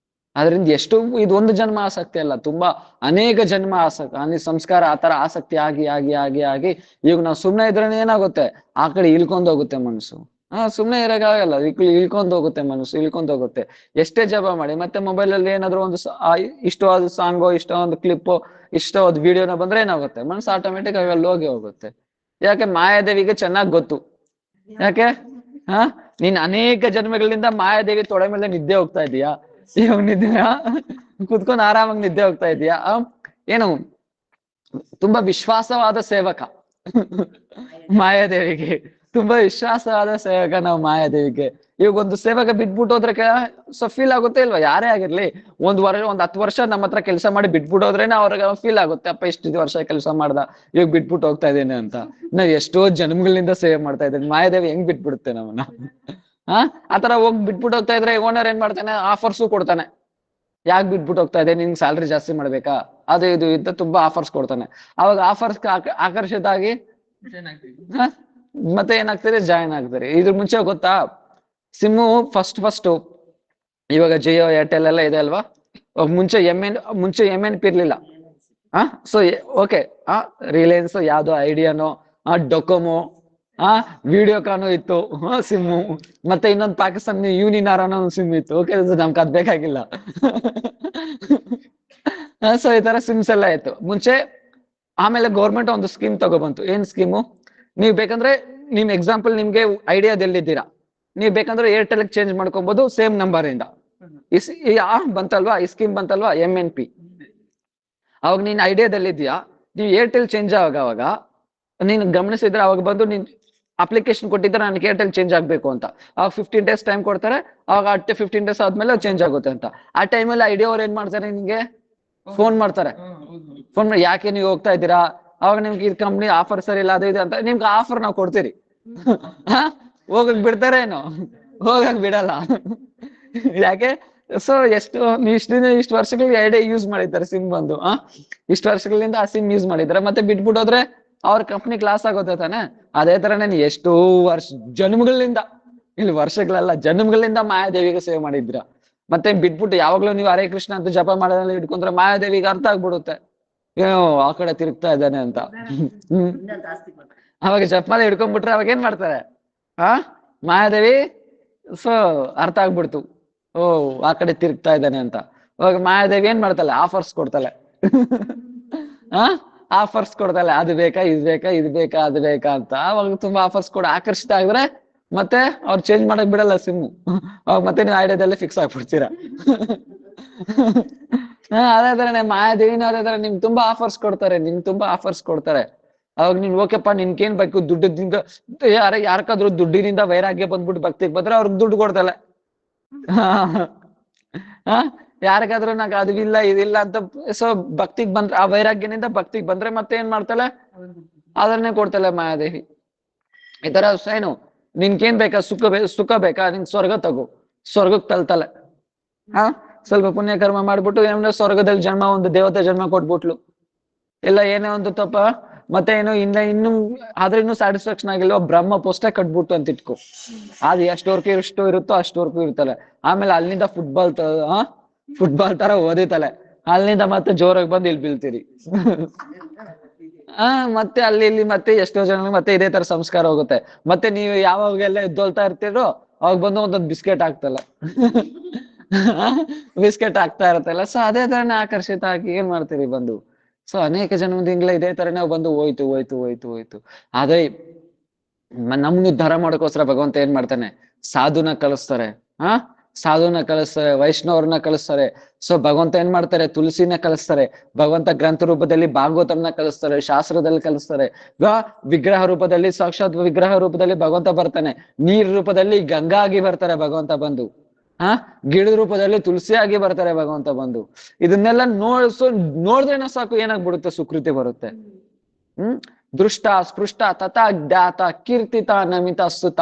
Speaker 1: ಅದರಿಂದ ಎಷ್ಟು, ಇದು ಒಂದು ಜನ್ಮ ಆಸಕ್ತಿ ಅಲ್ಲ, ತುಂಬಾ ಅನೇಕ ಜನ್ಮ ಆಸಕ್ತಿ ಸಂಸ್ಕಾರ ಆತರ ಆಸಕ್ತಿ ಆಗಿ ಆಗಿ ಆಗಿ ಆಗಿ ಈಗ ನಾವು ಸುಮ್ನೆ ಇದ್ರೆ ಏನಾಗುತ್ತೆ, ಆ ಕಡೆ ಇಳ್ಕೊಂಡ್ ಹೋಗುತ್ತೆ ಮನಸ್ಸು. ಸುಮ್ನೆ ಇರಕ್ಕಾಗಲ್ಲ, ಇಳ್ಕೊಂಡ್ ಹೋಗುತ್ತೆ ಮನಸ್ಸು, ಇಳ್ಕೊಂಡ್ ಹೋಗುತ್ತೆ. ಎಷ್ಟೇ ಜಪ ಮಾಡಿ ಮತ್ತೆ ಮೊಬೈಲ್ ಅಲ್ಲಿ ಏನಾದ್ರು ಒಂದು ಇಷ್ಟವಾದ ಸಾಂಗೋ, ಇಷ್ಟವಾದ ಕ್ಲಿಪ್ಪೋ, ಇಷ್ಟವಾದ ವಿಡಿಯೋನ ಬಂದ್ರೆ ಏನಾಗುತ್ತೆ, ಮನಸ್ಸು ಆಟೋಮೆಟಿಕ್ ಆಗಿ ಅಲ್ಲಿ ಹೋಗಿ ಹೋಗುತ್ತೆ. ಯಾಕೆ, ಮಾಯಾದೇವಿಗೆ ಚೆನ್ನಾಗ್ ಗೊತ್ತು. ಯಾಕೆ, ನೀನ್ ಅನೇಕ ಜನ್ಮಗಳಿಂದ ಮಾಯಾದೇವಿ ತೊಡೆ ಮೇಲೆ ನಿದ್ದೆ ಹೋಗ್ತಾ ಇದೀಯಾ, ಇವಾಗ ನಿದ್ದೆ ಕುತ್ಕೊಂಡು ಆರಾಮಾಗಿ ನಿದ್ದೆ ಹೋಗ್ತಾ ಇದೀಯಾ, ಏನು ತುಂಬಾ ವಿಶ್ವಾಸವಾದ ಸೇವಕ ಮಾಯಾದೇವಿಗೆ, ತುಂಬಾ ವಿಶ್ವಾಸವಾದ ಸೇವಕ ನಾವು ಮಾಯಾದೇವಿಗೆ. ಇವಾಗ ಒಂದು ಸೇವಕ ಬಿಟ್ಬಿಟ್ಟು ಹೋದ್ರೆ ಸೊ ಫೀಲ್ ಆಗುತ್ತೆ ಇಲ್ವಾ, ಯಾರೇ ಆಗಿರ್ಲಿ, ಒಂದ್ 10 ವರ್ಷ ನಮ್ಮ ಹತ್ರ ಕೆಲಸ ಮಾಡಿ ಬಿಟ್ಬಿಟ್ಟು ಹೋದ್ರೇನೆ ಅವ್ರಿಗೆ ಫೀಲ್ ಆಗುತ್ತೆ, ಅಪ್ಪ ಇಷ್ಟು ವರ್ಷ ಕೆಲಸ ಮಾಡ್ದ, ಇವಾಗ ಬಿಟ್ಬಿಟ್ಟು ಹೋಗ್ತಾ ಇದ್ದೇನೆ ಅಂತ. ನಾವ್ ಎಷ್ಟೋ ಜನ್ಮಗಳಿಂದ ಸೇವೆ ಮಾಡ್ತಾ ಇದ್ದೇನೆ, ಮಾಯಾದೇವಿ ಹೆಂಗ್ ಬಿಟ್ಬಿಡುತ್ತೆ ನಮ್ಮನ್ನ? ಆತರ ಹೋಗಿ ಬಿಟ್ಬಿಟ್ಟು ಹೋಗ್ತಾ ಇದ್ರೆ ಓನರ್ ಏನ್ ಮಾಡ್ತಾನೆ, ಆಫರ್ಸು ಕೊಡ್ತಾನೆ. ಯಾಕೆ ಬಿಟ್ಬಿಟ್ಟು ಹೋಗ್ತಾ ಇದೆ, ನಿನ್ಗೆ ಸ್ಯಾಲ್ರಿ ಜಾಸ್ತಿ ಮಾಡ್ಬೇಕಾ, ಅದು ಇದು ಇದ್ದ ತುಂಬಾ ಆಫರ್ಸ್ ಕೊಡ್ತಾನೆ. ಅವಾಗ ಆಫರ್ಸ್ ಆಕರ್ಷಿತ ಆಗಿ ಮತ್ತೆ ಏನಾಗ್ತದೆ, ಜಾಯಿನ್ ಆಗ್ತಾರೆ. ಇದ್ರ ಮುಂಚೆ ಗೊತ್ತಾ, ಸಿಮ್ಮು ಫಸ್ಟ್ ಇವಾಗ ಜಿಯೋ ಏರ್ಟೆಲ್ ಎಲ್ಲ ಇದೆ ಅಲ್ವಾ, ಮುಂಚೆ MNP ಇರ್ಲಿಲ್ಲ. ಸೊ ಓಕೆ, ರಿಲಯನ್ಸ್ ಯಾವ್ದೋ ಐಡಿಯಾನೋ, ಡೊಕೊಮೋ, ವಿಡಿಯೋಕಾನು ಇತ್ತು ಸಿಮ್ಮು, ಮತ್ತೆ ಇನ್ನೊಂದು ಪಾಕಿಸ್ತಾನ ಯೂನಿನಾರ್ ಅನ್ನೋ ಒಂದು ಸಿಮ್ ಇತ್ತು. ಓಕೆ, ನಮ್ಗೆ ಅದ್ ಬೇಕಾಗಿಲ್ಲ. ಸೊ ಈ ತರ ಸಿಮ್ಸ್ ಎಲ್ಲ ಇತ್ತು ಮುಂಚೆ. ಆಮೇಲೆ ಗೌರ್ಮೆಂಟ್ ಒಂದು ಸ್ಕೀಮ್ ತಗೊಬಂತು. ಏನ್ ಸ್ಕೀಮು, ನೀವ್ ಬೇಕಂದ್ರೆ ನಿಮ್ ಎಕ್ಸಾಂಪಲ್, ನಿಮ್ಗೆ ಐಡಿಯಾದಲ್ಲಿದ್ದೀರಾ, ನೀವ್ ಬೇಕಂದ್ರೆ ಏರ್ಟೆಲ್ ಚೇಂಜ್ ಮಾಡ್ಕೊಬಹುದು ಸೇಮ್ ನಂಬರ್ ಇಂದ. ಬಂತಲ್ವಾ ಈ ಸ್ಕೀಮ್ ಬಂತಲ್ವಾ, MNP. ಅವಾಗ ನೀನ್ ಐಡಿಯಾದಲ್ಲಿದ್ಯಾ, ನೀವು ಏರ್ಟೆಲ್ ಚೇಂಜ್ ಆವಾಗ ನೀನ್ ಗಮನಿಸಿದ್ರೆ ಅವಾಗ ಬಂದು ನೀನ್ ಅಪ್ಲಿಕೇಶನ್ ಕೊಟ್ಟಿದ್ರೆ ನನಗೆ ಏರ್ಟೆಲ್ ಚೇಂಜ್ ಆಗ್ಬೇಕು ಅಂತ. ಅವಾಗ 15 days ಟೈಮ್ ಕೊಡ್ತಾರೆ. ಅವಾಗ 15 days ಆದ್ಮೇಲೆ ಚೇಂಜ್ ಆಗುತ್ತೆ ಅಂತ. ಆ ಟೈಮಲ್ಲಿ ಐಡಿಯಾ ಅವ್ರು ಏನ್ ಮಾಡ್ತಾರೆ, ನಿನ್ಗೆ ಫೋನ್ ಮಾಡ್ತಾರೆ. ಫೋನ್ ಮಾಡಿ, ಯಾಕೆ ನೀವು ಹೋಗ್ತಾ ಇದ್ದೀರಾ, ಅವಾಗ ನಿಮ್ಗೆ ಈ ಕಂಪ್ನಿ ಆಫರ್ ಸರಿ ಇಲ್ಲ, ಅದು ಇದೆ ಅಂತ. ನಿಮ್ಗೆ ಆಫರ್ ನಾವು ಕೊಡ್ತೀರಿ, ಹೋಗಕ್ ಬಿಡ್ತಾರೆ ಏನೋ, ಹೋಗಕ್ ಬಿಡಲ್ಲ. ಯಾಕೆ, ಸೊ ಎಷ್ಟು ಇಷ್ಟು ವರ್ಷಗಳಿಗೆ ಐಡಿಯಾ ಯೂಸ್ ಮಾಡಿದ್ದಾರೆ ಸಿಮ್ ಬಂದು, ಇಷ್ಟು ವರ್ಷಗಳಿಂದ ಆ ಸಿಮ್ ಯೂಸ್ ಮಾಡಿದ್ದಾರೆ, ಮತ್ತೆ ಬಿಟ್ಬಿಟ್ಟೋದ್ರೆ ಅವ್ರ ಕಂಪ್ನಿ ಕ್ಲಾಸ್ ಆಗುತ್ತೆ ತಾನೆ. ಅದೇ ತರ ನಾನು ಎಷ್ಟೋ ಜನ್ಮಗಳಿಂದ, ಇಲ್ಲಿ ವರ್ಷಗಳೆಲ್ಲ ಜನ್ಮಗಳಿಂದ ಮಾಯಾದೇವಿಗೆ ಸೇವೆ ಮಾಡಿದ್ರ. ಮತ್ತೆ ಬಿಟ್ಬಿಟ್ಟು ಯಾವಾಗ್ಲೂ ನೀವು ಹರೇ ಕೃಷ್ಣ ಅಂತ ಜಪ ಮಾಡೋದ್ರಲ್ಲಿ ಇಟ್ಕೊಂಡ್ರೆ ಮಾಯಾದೇವಿಗೆ ಅರ್ಥ ಆಗ್ಬಿಡುತ್ತೆ, ಏನೋ ಆ ಕಡೆ ತಿರುಗ್ತಾ ಇದ್ದಾನೆ ಅಂತ. ಅವಾಗ ಜಪಮಾಲೆ ಹಿಡ್ಕೊಂಡ್ಬಿಟ್ರೆ ಅವಾಗ ಏನ್ ಮಾಡ್ತಾರೆ, ಮಾಯಾದೇವಿ ಸೊ ಅರ್ಥ ಆಗ್ಬಿಡ್ತು, ಓ ಆ ಕಡೆ ತಿರುಗ್ತಾ ಇದ್ದಾನೆ ಅಂತ. ಅವಾಗ ಮಾಯಾದೇವಿ ಏನ್ ಮಾಡ್ತಾಳೆ, ಆಫರ್ಸ್ ಕೊಡ್ತಾಳೆ. ಆಫರ್ಸ್ ಕೊಡ್ತಾಳೆ, ಅದು ಬೇಕಾ, ಇದು ಬೇಕಾ, ಇದು ಬೇಕಾ, ಅದು ಬೇಕಾ ಅಂತ. ಅವಾಗ ತುಂಬಾ ಆಫರ್ಸ್ ಕೊಡ ಆಕರ್ಷಿತ ಆಗಿದ್ರೆ ಮತ್ತೆ ಅವ್ರು ಚೇಂಜ್ ಮಾಡಕ್ ಬಿಡಲ್ಲ ಸಿಮ್ಮು. ಅವಾಗ ಮತ್ತೆ ನೀವು ಐಡಿಯಾದಲ್ಲೇ ಫಿಕ್ಸ್ ಆಗ್ಬಿಡ್ತೀರಾ. ಅದೇ ತರ ಮಾಯಾದೇವಿನ ಅದೇ ತರ ನಿಮ್ಗೆ ತುಂಬಾ ಆಫರ್ಸ್ ಕೊಡ್ತಾರೆ, ಅವಾಗ ನೀನ್ ಓಕೆಪ್ಪ, ನಿನ್ಗೇನ್ ಬೇಕು, ದುಡ್ಡಿಂದ ಯಾರಕ್ಕಾದ್ರೂ ದುಡ್ಡಿನಿಂದ ವೈರಾಗ್ಯ ಬಂದ್ಬಿಟ್ಟು ಭಕ್ತಿಗೆ ಬಂದ್ರೆ ಅವ್ರಿಗೆ ದುಡ್ಡು ಕೊಡ್ತಾಳೆ. ಯಾರಿಗಾದ್ರೂ ನಂಗೆ ಅದು ಇಲ್ಲ ಇದಿಲ್ಲ ಅಂತ ಸೊ ಭಕ್ತಿಗ್ ಬಂದ್ರೆ, ಆ ವೈರಾಗ್ಯನಿಂದ ಭಕ್ತಿಗ್ ಬಂದ್ರೆ ಮತ್ತೆ ಏನ್ ಮಾಡ್ತಾಳೆ, ಅದನ್ನೇ ಕೊಡ್ತಾಳೆ ಮಾಯಾದೇವಿ. ಈ ತರ ಏನು, ನಿನ್ಗೇನ್ ಬೇಕಾ, ಸುಖ ಬೇಕಾ, ನಿನ್ ಸ್ವರ್ಗ ತಗೋ, ಸ್ವರ್ಗಕ್ಕೆ ತಲ್ತಾಳೆ. ಸ್ವಲ್ಪ ಪುಣ್ಯ ಕರ್ಮ ಮಾಡ್ಬಿಟ್ಟು ಏನೋ ಸ್ವರ್ಗದಲ್ಲಿ ಜನ್ಮ, ಒಂದು ದೇವತೆ ಜನ್ಮ ಕೊಟ್ಬಿಟ್ಲು. ಇಲ್ಲ ಏನೇ ಒಂದು ತಪ್ಪ, ಮತ್ತೆ ಏನು ಇನ್ನು ಆದ್ರೆ ಇನ್ನೂ ಸ್ಯಾಟಿಸ್ಫ್ಯಾಕ್ಷನ್ ಆಗಿಲ್ಲ, ಬ್ರಹ್ಮ ಪೋಸ್ಟೇ ಕಟ್ಬಿಟ್ಟು ಅಂತ ಇಟ್ಕೊ. ಅದು ಎಷ್ಟು ಇರುತ್ತೋ ಅಷ್ಟವರೆಗೂ ಇರ್ತಾಳೆ. ಆಮೇಲೆ ಅಲ್ಲಿಂದ ಫುಟ್ಬಾಲ್ ತರ ಓದಿತಾಳೆ, ಅಲ್ಲಿಂದ ಮತ್ತೆ ಜೋರಾಗಿ ಬಂದು ಇಲ್ಲಿ ಬೀಳ್ತೀರಿ. ಮತ್ತೆ ಅಲ್ಲಿ ಇಲ್ಲಿ ಮತ್ತೆ ಎಷ್ಟೋ ಜನ ಮತ್ತೆ ಇದೇ ತರ ಸಂಸ್ಕಾರ ಹೋಗುತ್ತೆ. ಮತ್ತೆ ನೀವು ಯಾವಾಗೆಲ್ಲ ಎದ್ದೋಲ್ತಾ ಇರ್ತೀರೋ ಅವಾಗ ಬಂದು ಒಂದೊಂದು ಬಿಸ್ಕೆಟ್ ಆಗ್ತಲ್ಲ, ಬಿಸ್ಕೆಟ್ ಆಗ್ತಾ ಇರತ್ತಲ್ಲ. ಸೊ ಅದೇ ತರನೇ ಆಕರ್ಷಿತ ಆಗಿ ಏನ್ ಮಾಡ್ತೀರಿ ಬಂದು. ಸೊ ಅನೇಕ ಜನ್ಮದಿಂದಲೇ ಇದೇ ತರನೇ ಬಂದು ಹೋಯ್ತು. ಅದೇ ನಮ್ನ ಉದ್ಧಾರ ಮಾಡೋಕೋಸ್ಕರ ಭಗವಂತ ಏನ್ ಮಾಡ್ತಾನೆ, ಸಾಧುನ ಕಳಿಸ್ತಾರೆ, ವೈಷ್ಣವರನ್ನ ಕಳಿಸ್ತಾರೆ. ಸೊ ಭಗವಂತ ಏನ್ ಮಾಡ್ತಾರೆ, ತುಳಸಿನ ಕಳಿಸ್ತಾರೆ. ಭಗವಂತ ಗ್ರಂಥ ರೂಪದಲ್ಲಿ ಭಾಗವತಂನ ಕಳಿಸ್ತಾರೆ, ಶಾಸ್ತ್ರದಲ್ಲಿ ಕಳಿಸ್ತಾರೆ. ವಿಗ್ರಹ ರೂಪದಲ್ಲಿ, ಸಾಕ್ಷಾತ್ ವಿಗ್ರಹ ರೂಪದಲ್ಲಿ ಭಗವಂತ ಬರ್ತಾನೆ. ನೀರ್ ರೂಪದಲ್ಲಿ ಗಂಗಾ ಆಗಿ ಬರ್ತಾರೆ ಭಗವಂತ ಬಂದು, ಗಿಡದ ರೂಪದಲ್ಲಿ ತುಳಸಿಯಾಗಿ ಬರ್ತಾರೆ ಭಗವಂತ ಬಂದು. ಇದನ್ನೆಲ್ಲ ನೋಡಿದ್ರೇನ ಸಾಕು, ಏನಾಗ್ಬಿಡುತ್ತೆ, ಸುಕೃತಿ ಬರುತ್ತೆ. ದೃಷ್ಟ ಸ್ಪೃಷ್ಟ ತಥಾ ಜ್ಞಾತ ಕೀರ್ತಿತ ನಮಿತ ಸ್ತುತ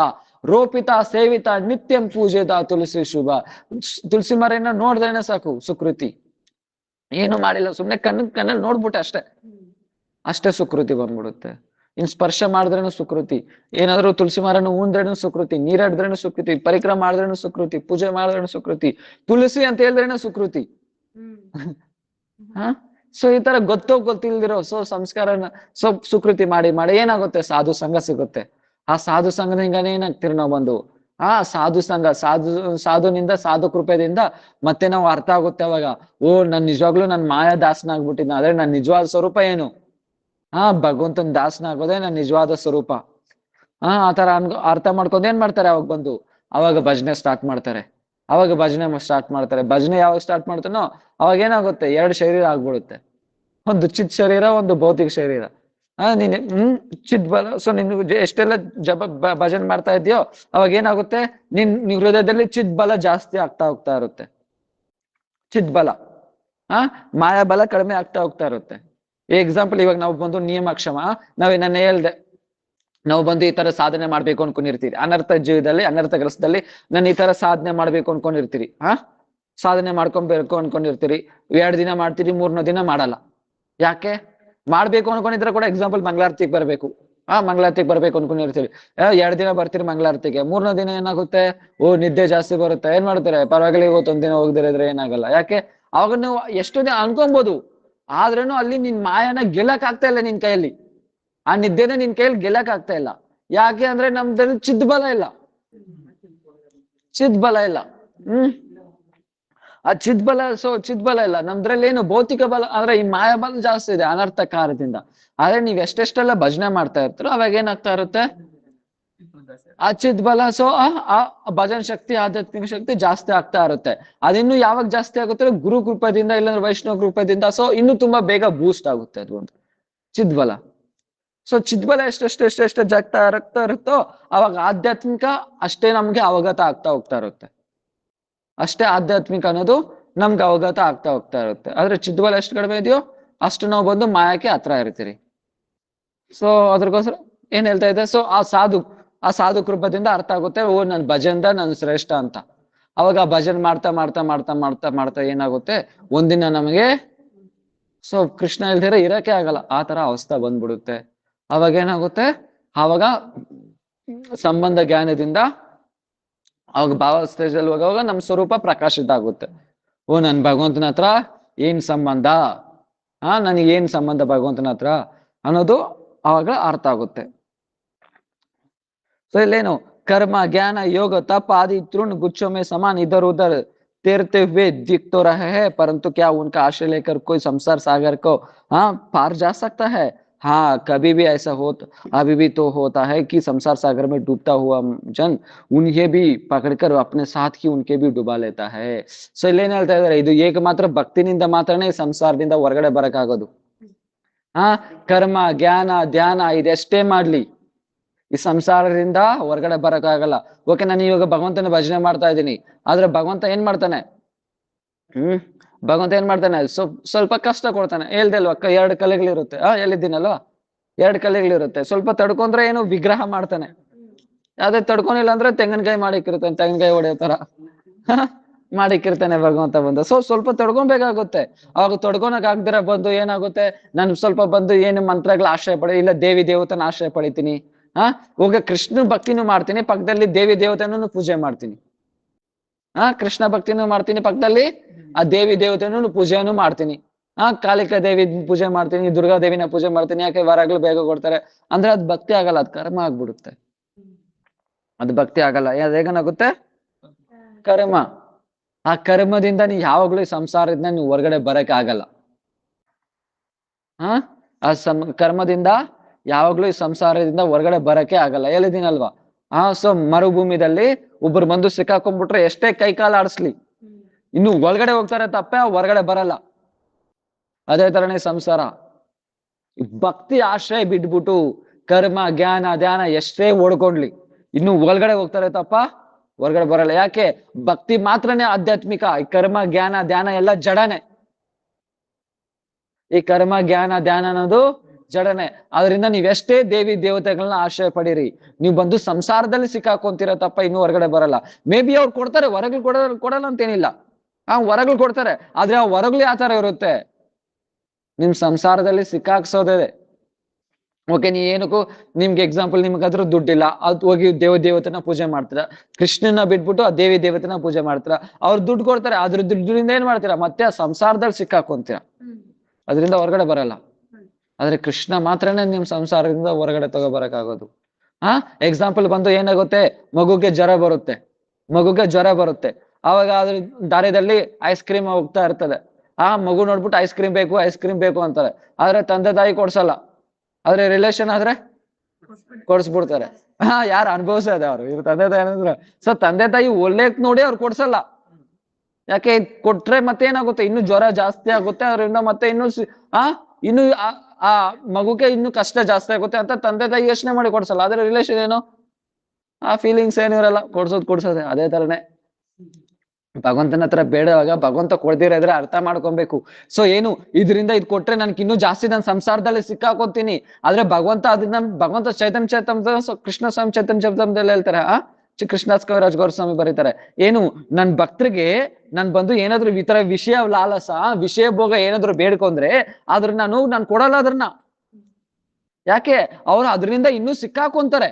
Speaker 1: ರೋಪಿತ ಸೇವಿತ ನಿತ್ಯಂ ಪೂಜಿತ ತುಳಸಿ ಶುಭ. ತುಳಸಿ ಮರೆಯನ್ನ ನೋಡಿದ್ರೇನೆ ಸಾಕು ಸುಕೃತಿ. ಏನು ಮಾಡಿಲ್ಲ, ಸುಮ್ನೆ ಕಣ್ಣಲ್ಲಿ ನೋಡ್ಬಿಟ್ಟೆ ಅಷ್ಟೇ, ಅಷ್ಟೇ ಸುಕೃತಿ ಬಂದ್ಬಿಡುತ್ತೆ. ಇನ್ ಸ್ಪರ್ಶ ಮಾಡಿದ್ರೇನು ಸುಕೃತಿ, ಏನಾದ್ರು ತುಳಸಿ ಮರನು ಊಂದ್ರೇನು ಸುಕೃತಿ, ನೀರಾಡಿದ್ರೇನು ಸುಕೃತಿ, ಪರಿಕ್ರಮ ಮಾಡಿದ್ರೇನು ಸುಕೃತಿ, ಪೂಜೆ ಮಾಡಿದ್ರೇನು ಸುಕೃತಿ, ತುಳಸಿ ಅಂತ ಹೇಳಿದ್ರೇನು ಸುಕೃತಿ. ಹ ಸೊ ಈ ತರ ಗೊತ್ತಿಲ್ದಿರೋ ಸಂಸ್ಕಾರನ ಸುಕೃತಿ ಮಾಡಿ ಮಾಡಿ ಏನಾಗುತ್ತೆ, ಸಾಧು ಸಂಘ ಸಿಗುತ್ತೆ. ಆ ಸಾಧು ಸಂಘದಿಂದಾನೇ ಏನಾಗ್ತಿರಿ ನಾವು ಬಂದು ಸಾಧು ಸಂಘ, ಸಾಧುನಿಂದ ಸಾಧು ಕೃಪೆಯಿಂದ ಮತ್ತೆ ನಾವು ಅರ್ಥ ಆಗುತ್ತೆ ಅವಾಗ, ನನ್ ನಿಜವಾಗ್ಲೂ ನನ್ ಮಾಯಾ ದಾಸನಾಗ್ಬಿಟ್ಟಿದ್ನ, ಆದ್ರೆ ನನ್ ನಿಜವಾದ ಸ್ವರೂಪ ಏನು, ಭಗವಂತನ ದಾಸನಾಗೋದೇ ನನ್ ನಿಜವಾದ ಸ್ವರೂಪ. ಆತರ ಅರ್ಥ ಮಾಡ್ಕೊಂಡು ಏನ್ ಮಾಡ್ತಾರೆ, ಅವಾಗ ಭಜನೆ ಸ್ಟಾರ್ಟ್ ಮಾಡ್ತಾರೆ. ಭಜನೆ ಯಾವಾಗ ಸ್ಟಾರ್ಟ್ ಮಾಡ್ತಾನೋ ಅವಾಗ ಏನಾಗುತ್ತೆ, 2 ಶರೀರ ಆಗ್ಬಿಡುತ್ತೆ, ಒಂದು ಚಿತ್ ಶರೀರ, ಒಂದು ಭೌತಿಕ ಶರೀರ. ನೀನ್ ಚಿತ್ ಬಲ, ಸೊ ನಿನ್ ಎಷ್ಟೆಲ್ಲ ಭಜನೆ ಮಾಡ್ತಾ ಇದೆಯೋ ಅವಾಗ ಏನಾಗುತ್ತೆ, ನಿನ್ ಹೃದಯದಲ್ಲಿ ಚಿತ್ ಬಲ ಜಾಸ್ತಿ ಆಗ್ತಾ ಹೋಗ್ತಾ ಇರುತ್ತೆ. ಚಿತ್ ಬಲ ಮಾಯಾ ಬಲ ಕಡಿಮೆ ಆಗ್ತಾ ಹೋಗ್ತಾ ಇರುತ್ತೆ. ಎಕ್ಸಾಂಪಲ್, ಇವಾಗ ನಾವು ಬಂದು ನಿಯಮಕ್ಷಮ, ನಾನು ಹೇಳ್ದೆ, ನಾವು ಬಂದು ಈ ತರ ಸಾಧನೆ ಮಾಡ್ಬೇಕು ಅನ್ಕೊಂಡಿರ್ತೀರಿ, ಅನರ್ಥ ಜೀವದಲ್ಲಿ, ಅನರ್ಥ ಕೆಲಸದಲ್ಲಿ ನಾನು ಈ ತರ ಸಾಧನೆ ಮಾಡ್ಬೇಕು ಅನ್ಕೊಂಡಿರ್ತೀರಿ. ಸಾಧನೆ ಮಾಡ್ಕೊಬೇಕು ಅನ್ಕೊಂಡಿರ್ತೀರಿ, 2 ದಿನ ಮಾಡ್ತೀರಿ, 3ನೇ ದಿನ ಮಾಡಲ್ಲ. ಯಾಕೆ? ಮಾಡ್ಬೇಕು ಅನ್ಕೊಂಡಿದ್ರೆ ಕೂಡ ಎಕ್ಸಾಂಪಲ್ ಮಂಗಳಾರತಿಗೆ ಬರ್ಬೇಕು, ಮಂಗಳಾರತಿಗೆ ಬರ್ಬೇಕು ಅನ್ಕೊಂಡಿರ್ತೀರಿ, 2 ದಿನ ಬರ್ತೀರಿ ಮಂಗಳಾರತಿಗೆ, 3ನೇ ದಿನ ಏನಾಗುತ್ತೆ, ನಿದ್ದೆ ಜಾಸ್ತಿ ಬರುತ್ತೆ, ಏನ್ ಮಾಡ್ತಾರೆ, ಪರವಾಗಿಲ್ಲ ಇವತ್ತೊಂದ್ ದಿನ ಹೋಗದಿರಿದ್ರೆ ಏನಾಗಲ್ಲ. ಯಾಕೆ? ಅವಾಗ ನೀವು ಎಷ್ಟೋ ದಿನ ಅನ್ಕೊಬಹುದು, ಆದ್ರೇನು ಅಲ್ಲಿ ನಿನ್ ಮಾಯನ ಗೆಲ್ಲಕ್ ಆಗ್ತಾ ಇಲ್ಲ ನಿನ್ ಕೈಯಲ್ಲಿ, ಆ ನಿದ್ದೆನ ನಿನ್ ಕೈಯಲ್ಲಿ ಗೆಲ್ಲಕ್ ಆಗ್ತಾ ಇಲ್ಲ. ಯಾಕೆ ಅಂದ್ರೆ ನಮ್ದಲ್ಲಿ ಚಿದ್ಬಲ ಇಲ್ಲ, ಚಿದ್ಬಲ ಇಲ್ಲ. ಆ ಚಿದ್ಬಲ ಇಲ್ಲ ನಮ್ದ್ರಲ್ಲಿ. ಏನು ಭೌತಿಕ ಬಲ ಅಂದ್ರೆ ಈ ಮಾಯಾ ಬಲ ಜಾಸ್ತಿ ಇದೆ ಅನರ್ಥ ಕಾರಣದಿಂದ. ಆದ್ರೆ ನೀವ್ ಎಷ್ಟೆಷ್ಟೆಲ್ಲ ಭಜನೆ ಮಾಡ್ತಾ ಇರ್ತೀರೋ ಅವಾಗ ಏನಾಗ್ತಾ ಇರುತ್ತೆ, ಆ ಚಿದ್ಬಲ, ಆ ಭಜನ್ ಶಕ್ತಿ, ಆಧ್ಯಾತ್ಮಿಕ ಶಕ್ತಿ ಜಾಸ್ತಿ ಆಗ್ತಾ ಇರುತ್ತೆ. ಅದಿನ್ನು ಯಾವಾಗ ಜಾಸ್ತಿ ಆಗುತ್ತೆ, ಗುರು ಕೃಪದಿಂದ, ಇಲ್ಲಾಂದ್ರೆ ವೈಷ್ಣವ ಕೃಪದಿಂದ, ಇನ್ನು ತುಂಬಾ ಬೇಗ ಬೂಸ್ಟ್ ಆಗುತ್ತೆ ಅದು ಒಂದು ಚಿದ್ಬಲ. ಚಿದ್ಬಲ ಎಷ್ಟೆಷ್ಟು ಜಾಗ್ತಾ ಇರುತ್ತೋ ಅವಾಗ ಆಧ್ಯಾತ್ಮಿಕ ಅಷ್ಟೇ ನಮ್ಗೆ ಅವಗತ ಆಗ್ತಾ ಹೋಗ್ತಾ ಇರುತ್ತೆ, ಅಷ್ಟೇ ಆಧ್ಯಾತ್ಮಿಕ ಅನ್ನೋದು ನಮ್ಗೆ ಅವಗತ ಆಗ್ತಾ ಹೋಗ್ತಾ ಇರುತ್ತೆ. ಆದ್ರೆ ಚಿದ್ಬಲ ಎಷ್ಟು ಕಡಿಮೆ ಇದೆಯೋ ಅಷ್ಟು ನಾವು ಬಂದು ಮಾಯಕ್ಕೆ ಹತ್ರ ಇರ್ತೀರಿ. ಅದ್ರಗೋಸ್ಕರ ಏನ್ ಹೇಳ್ತಾ ಇದೆ, ಆ ಸಾಧು ಕೃಪದಿಂದ ಅರ್ಥ ಆಗುತ್ತೆ, ನನ್ ಭಜನ್ದ ನಾನು ಶ್ರೇಷ್ಠ ಅಂತ. ಅವಾಗ ಭಜನ್ ಮಾಡ್ತಾ ಮಾಡ್ತಾ ಮಾಡ್ತಾ ಮಾಡ್ತಾ ಮಾಡ್ತಾ ಏನಾಗುತ್ತೆ, ಒಂದಿನ ನಮಗೆ ಕೃಷ್ಣ ಇಲ್ದಿರ ಇರಕ್ಕೆ ಆಗಲ್ಲ, ಆ ತರ ಅವಸ್ಥೆ ಬಂದ್ಬಿಡುತ್ತೆ. ಅವಾಗ ಏನಾಗುತ್ತೆ, ಅವಾಗ ಸಂಬಂಧ ಜ್ಞಾನದಿಂದ ಅವಾಗ ಭಾವ ಸ್ಟೇಜಲ್ಲಿ ಹೋಗುವಾಗ ನಮ್ ಸ್ವರೂಪ ಪ್ರಕಾಶಿತ ಆಗುತ್ತೆ. ನನ್ ಭಗವಂತನ ಹತ್ರ ಏನ್ ಸಂಬಂಧ, ನನಗೆ ಏನ್ ಸಂಬಂಧ ಭಗವಂತನ ಹತ್ರ ಅನ್ನೋದು ಅವಾಗ ಅರ್ಥ ಆಗುತ್ತೆ. ಇಲ್ಲೇನು, कर्म ज्ञान योग तप आदि तृण गुच्छों में समान इधर उधर तैरते हुए दिख तो रहे हैं, परंतु क्या उनका आश्रय लेकर कोई संसार सागर को पार जा सकता है? हाँ, कभी भी ऐसा अभी भी तो होता है कि संसार सागर में डूबता हुआ जन उन्हें भी पकड़कर अपने साथ ही उनके भी डुबा लेता है. ಸೊ ಇಲ್ಲೇನ್ ಹೇಳ್ತಾ ಇದಾರೆ, ಇದು ಏಕ ಮಾತ್ರ ಭಕ್ತಿನಿಂದ ಮಾತ್ರನೇ ಸಂಸಾರದಿಂದ ಹೊರಗಡೆ ಬರಕಾಗೋದು. ಕರ್ಮ ಜ್ಞಾನ ಧ್ಯಾನ ಇದೆಷ್ಟೇ ಮಾಡ್ಲಿ ಈ ಸಂಸಾರದಿಂದ ಹೊರಗಡೆ ಬರಕ್ಕಾಗಲ್ಲ. ಓಕೆ, ನಾನು ಇವಾಗ ಭಗವಂತನ ಭಜನೆ ಮಾಡ್ತಾ ಇದ್ದೀನಿ, ಆದ್ರೆ ಭಗವಂತ ಏನ್ ಮಾಡ್ತಾನೆ, ಭಗವಂತ ಏನ್ ಮಾಡ್ತಾನೆ, ಸ್ವಲ್ಪ ಕಷ್ಟ ಕೊಡ್ತಾನೆ. ಹೇಳ್ದೆ ಅಲ್ವಾ, 2 ಕಲೆಗಳಿರುತ್ತೆ, ಹೇಳಿದ್ದೀನಲ್ವಾ, 2 ಕಲೆಗಳಿರುತ್ತೆ. ಸ್ವಲ್ಪ ತಡ್ಕೊಂಡ್ರೆ ಏನು ವಿಗ್ರಹ ಮಾಡ್ತಾನೆ, ಯಾವ್ದೇ ತಡ್ಕೊಂಡಿಲ್ಲ ಅಂದ್ರೆ ತೆಂಗಿನಕಾಯಿ ಮಾಡಿಕ್ಕಿರ್ತಾನೆ, ತೆಂಗಿನಕಾಯಿ ಹೊಡೆಯೋ ತರ ಮಾಡಿಕ್ಕಿರ್ತಾನೆ ಭಗವಂತ ಬಂದು. ಸ್ವಲ್ಪ ತಡ್ಕೊಬೇಕಾಗುತ್ತೆ. ಅವಾಗ ತಡ್ಕೊಳಕ್ ಆಗ್ದಿರ ಬಂದು ಏನಾಗುತ್ತೆ, ನಾನು ಸ್ವಲ್ಪ ಬಂದು ಏನು ಮಂತ್ರಗಳ ಆಶ್ರಯ ಪಡಿ, ಇಲ್ಲ ದೇವಿ ದೇವತನ ಆಶ್ರಯ ಪಡಿತೀನಿ, ಹೋಗ ಕೃಷ್ಣ ಭಕ್ತಿನೂ ಮಾಡ್ತೀನಿ, ಪಕ್ಕದಲ್ಲಿ ದೇವಿ ದೇವತೆನೂ ಪೂಜೆ ಮಾಡ್ತೀನಿ. ಕೃಷ್ಣ ಭಕ್ತಿನೂ ಮಾಡ್ತೀನಿ, ಪಕ್ಕದಲ್ಲಿ ಆ ದೇವಿ ದೇವತೆನೂ ಪೂಜೆನೂ ಮಾಡ್ತೀನಿ. ಕಾಳಿಕಾ ದೇವಿ ಪೂಜೆ ಮಾಡ್ತೀನಿ, ದುರ್ಗಾ ದೇವಿನ ಪೂಜೆ ಮಾಡ್ತೀನಿ. ಯಾಕೆ? ವರಗಳು ಬೇಗ ಕೊಡ್ತಾರೆ ಅಂದ್ರೆ ಅದ್ ಭಕ್ತಿ ಆಗಲ್ಲ, ಅದ್ ಕರ್ಮ ಆಗ್ಬಿಡುತ್ತೆ. ಅದು ಭಕ್ತಿ ಆಗಲ್ಲ. ಅದೇನಾಗುತ್ತೆ, ಕರ್ಮ. ಆ ಕರ್ಮದಿಂದ ನೀವು ಯಾವಾಗ್ಲೂ ಈ ಸಂಸಾರದಿಂದ ನೀವು ಹೊರಗಡೆ ಬರಕ್ ಆಗಲ್ಲ. ಕರ್ಮದಿಂದ ಯಾವಾಗ್ಲೂ ಈ ಸಂಸಾರದಿಂದ ಹೊರಗಡೆ ಬರಕ್ಕೆ ಆಗಲ್ಲ. ಹೇಳಿದೀನಲ್ವಾ, ಮರುಭೂಮಿದಲ್ಲಿ ಒಬ್ರು ಬಂದು ಸಿಕ್ಕಾಕೊಂಡ್ಬಿಟ್ರೆ ಎಷ್ಟೇ ಕೈ ಕಾಲು ಆಡಿಸ್ಲಿ ಇನ್ನು ಒಳಗಡೆ ಹೋಗ್ತಾರೆ ತಪ್ಪೆ, ಹೊರಗಡೆ ಬರಲ್ಲ. ಅದೇ ತರನೇ ಸಂಸಾರ. ಭಕ್ತಿ ಆಶ್ರಯ ಬಿಟ್ಬಿಟ್ಟು ಕರ್ಮ ಜ್ಞಾನ ಧ್ಯಾನ ಎಷ್ಟೇ ಓಡ್ಕೊಂಡ್ಲಿ ಇನ್ನು ಒಳಗಡೆ ಹೋಗ್ತಾರೆ ತಪ್ಪ, ಹೊರಗಡೆ ಬರಲ್ಲ. ಯಾಕೆ? ಭಕ್ತಿ ಮಾತ್ರನೇ ಆಧ್ಯಾತ್ಮಿಕ, ಈ ಕರ್ಮ ಜ್ಞಾನ ಧ್ಯಾನ ಎಲ್ಲ ಜಡನೆ. ಈ ಕರ್ಮ ಜ್ಞಾನ ಧ್ಯಾನ ಅನ್ನೋದು ಜಡನೆ. ಆದ್ರಿಂದ ನೀವೆಷ್ಟೇ ದೇವಿ ದೇವತೆಗಳನ್ನ ಆಶ್ರಯ ಪಡೀರಿ, ನೀವು ಬಂದು ಸಂಸಾರದಲ್ಲಿ ಸಿಕ್ಕಾಕೊಂತೀರ ತಪ್ಪ, ಇನ್ನು ಹೊರಗಡೆ ಬರಲ್ಲ. ಮೇ ಬಿ ಅವ್ರು ಕೊಡ್ತಾರೆ, ಹೊರಗಡೆ ಕೊಡಲ್ಲ ಅಂತೇನಿಲ್ಲ, ಆ ವರಗಳು ಕೊಡ್ತಾರೆ, ಆದ್ರೆ ಆ ವರಗಳು ಯಾವ ತರ ಇರುತ್ತೆ, ನಿಮ್ ಸಂಸಾರದಲ್ಲಿ ಸಿಕ್ಕಾಕ್ಸೋದೇ. ಓಕೆ, ನೀ ಏನಕ್ಕೂ ನಿಮ್ಗೆ ಎಕ್ಸಾಂಪಲ್, ನಿಮ್ಗೆ ಅದ್ರ ದುಡ್ಡಿಲ್ಲ, ಅದ್ ಹೋಗಿ ದೇವತೆನ ಪೂಜೆ ಮಾಡ್ತೀರಾ, ಕೃಷ್ಣನ ಬಿಟ್ಬಿಟ್ಟು ಆ ದೇವತೆನ ಪೂಜೆ ಮಾಡ್ತೀರಾ, ಅವ್ರು ದುಡ್ಡು ಕೊಡ್ತಾರೆ, ಅದ್ರ ದುಡ್ಡಿಂದ ಏನ್ ಮಾಡ್ತೀರಾ, ಮತ್ತೆ ಆ ಸಂಸಾರದಲ್ಲಿ ಸಿಕ್ಕಾಕೊಂತೀರಾ, ಅದರಿಂದ ಹೊರಗಡೆ ಬರಲ್ಲ. ಆದ್ರೆ ಕೃಷ್ಣ ಮಾತ್ರನೇ ನಿಮ್ ಸಂಸಾರದಿಂದ ಹೊರಗಡೆ ತಗೋಬರಕ್ಕಾಗೋದು. ಎಕ್ಸಾಂಪಲ್ ಬಂದು ಏನಾಗುತ್ತೆ, ಮಗುಗೆ ಜ್ವರ ಬರುತ್ತೆ, ಅವಾಗ ಅದ್ರ ದಾರಿಯಲ್ಲಿ ಐಸ್ ಕ್ರೀಮ್ ಹೋಗ್ತಾ ಇರ್ತದೆ, ಆ ಮಗು ನೋಡ್ಬಿಟ್ಟು ಐಸ್ ಕ್ರೀಮ್ ಬೇಕು ಅಂತಾರೆ, ಆದ್ರೆ ತಂದೆ ತಾಯಿ ಕೊಡ್ಸಲ್ಲ, ಆದ್ರೆ ರಿಲೇಷನ್ ಆದ್ರೆ ಕೊಡ್ಸ್ಬಿಡ್ತಾರೆ. ಯಾರು ಅನುಭವಿಸೋದೆ ಅವ್ರು, ಇವ್ರು ತಂದೆ ತಾಯಿ ಅಂದ್ರೆ. ಸೊ ತಂದೆ ತಾಯಿ ಒಳ್ಳೆಕ್ ನೋಡಿ ಅವ್ರು ಕೊಡ್ಸಲ್ಲ, ಯಾಕೆ ಕೊಟ್ರೆ ಮತ್ತೆ ಏನಾಗುತ್ತೆ, ಇನ್ನು ಜ್ವರ ಜಾಸ್ತಿ ಆಗುತ್ತೆ, ಅವ್ರಿಂದ ಮತ್ತೆ ಇನ್ನು ಆ ಮಗುಗೆ ಇನ್ನು ಕಷ್ಟ ಜಾಸ್ತಿ ಆಗುತ್ತೆ ಅಂತ ತಂದೆ ತಾಯಿ ಯೋಚನೆ ಮಾಡಿ ಕೊಡ್ಸಲ್ಲ. ಆದ್ರೆ ರಿಲೇಷನ್ ಏನು, ಆ ಫೀಲಿಂಗ್ಸ್ ಏನು ಇರಲ್ಲ, ಕೊಡ್ಸೋದೆ. ಅದೇ ತರನೇ ಭಗವಂತನ ಹತ್ರ ಬೇಡವಾಗ ಭಗವಂತ ಕೊಡ್ದಿರೋದ್ರೆ ಅರ್ಥ ಮಾಡ್ಕೊಬೇಕು. ಸೊ ಏನು, ಇದರಿಂದ ಇದು ಕೊಟ್ರೆ ನನ್ಗೆ ಇನ್ನೂ ಜಾಸ್ತಿ ನನ್ನ ಸಂಸಾರದಲ್ಲಿ ಸಿಕ್ಕಾಕೋತೀನಿ, ಆದ್ರೆ ಭಗವಂತ ಚೈತನ್ಯ ಕೃಷ್ಣ ಸ್ವಾಮಿ ಚೈತನ್ಯ ಚರಿತಾಮೃತದಲ್ಲಿ ಹೇಳ್ತಾರೆ, ಕೃಷ್ಣದಾಸ್ ಕವಿರಾಜ್ ಗೌರಸ್ವಾಮಿ ಬರೀತಾರೆ, ಏನು ನನ್ ಭಕ್ತರಿಗೆ ನನ್ ಬಂದು ಏನಾದ್ರು ಈ ತರ ವಿಷಯ ಲಾಲಸ, ವಿಷಯ ಭೋಗ ಏನಾದ್ರು ಬೇಡ್ಕೊಂಡ್ರೆ ಆದ್ರೆ ನಾನು ಕೊಡಲ್ಲ ಅದ್ರನ್ನ. ಯಾಕೆ, ಅವ್ರು ಅದರಿಂದ ಇನ್ನೂ ಸಿಕ್ಕಾಕೊಂತಾರೆ.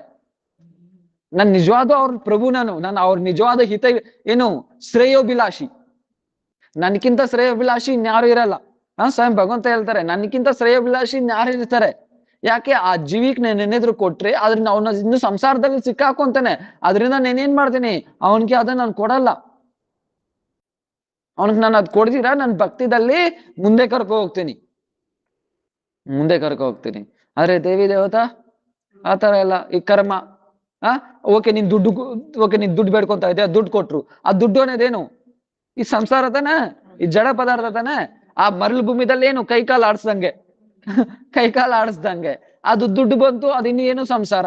Speaker 1: ನನ್ ನಿಜವಾದ ಅವ್ರ ಪ್ರಭು, ನಾನು ಅವ್ರ ನಿಜವಾದ ಹಿತ ಏನು, ಶ್ರೇಯೋಭಿಲಾಷಿ, ನನ್ಕಿಂತ ಶ್ರೇಯೋಭಿಲಾಷಿ ಇನ್ಯಾರು ಇರಲ್ಲ. ಸ್ವಯಂ ಭಗವಂತ ಹೇಳ್ತಾರೆ, ನನ್ಕಿಂತ ಶ್ರೇಯೋಭಿಲಾಷಿ ಇನ್ಯಾರು ಇರ್ತಾರೆ. ಯಾಕೆ, ಆ ಜೀವಿಕ್ ಏನಾದ್ರು ಕೊಟ್ರೆ ಅದ್ರಿಂದ ಅವನ ಇನ್ನು ಸಂಸಾರದಲ್ಲಿ ಸಿಕ್ಕಾಕೊಂತಾನೆ, ಅದರಿಂದ ನಾನೇನ್ ಮಾಡ್ತೀನಿ, ಅವನ್ಗೆ ಅದನ್ನ ನಾನು ಕೊಡಲ್ಲ. ಅವನಿಗೆ ನಾನು ಅದ್ ಕೊಡ್ದಿರಾ ನನ್ ಭಕ್ತಿದಲ್ಲಿ ಮುಂದೆ ಕರ್ಕೊ ಹೋಗ್ತೀನಿ. ಆದ್ರೆ ದೇವಿ ದೇವತಾ ಆತರ ಎಲ್ಲ, ಈ ಕರ್ಮ, ಓಕೆ ನೀನ್ ದುಡ್ಡು ಬೇಡ್ಕೊಂತ ಇದ್ದೆ, ದುಡ್ಡು ಕೊಟ್ರು, ಆ ದುಡ್ಡು ಅನ್ನೋದೇನು, ಈ ಸಂಸಾರ ತಾನೆ, ಈ ಜಡ ಪದಾರ್ಥ ತಾನೆ. ಆ ಮರಳು ಭೂಮಿದಲ್ಲಿ ಏನು ಕೈಕಾಲು ಆಡಿಸ್ದಂಗೆ ಅದು ದುಡ್ಡು ಬಂತು, ಅದು ಇನ್ನು ಏನು ಸಂಸಾರ.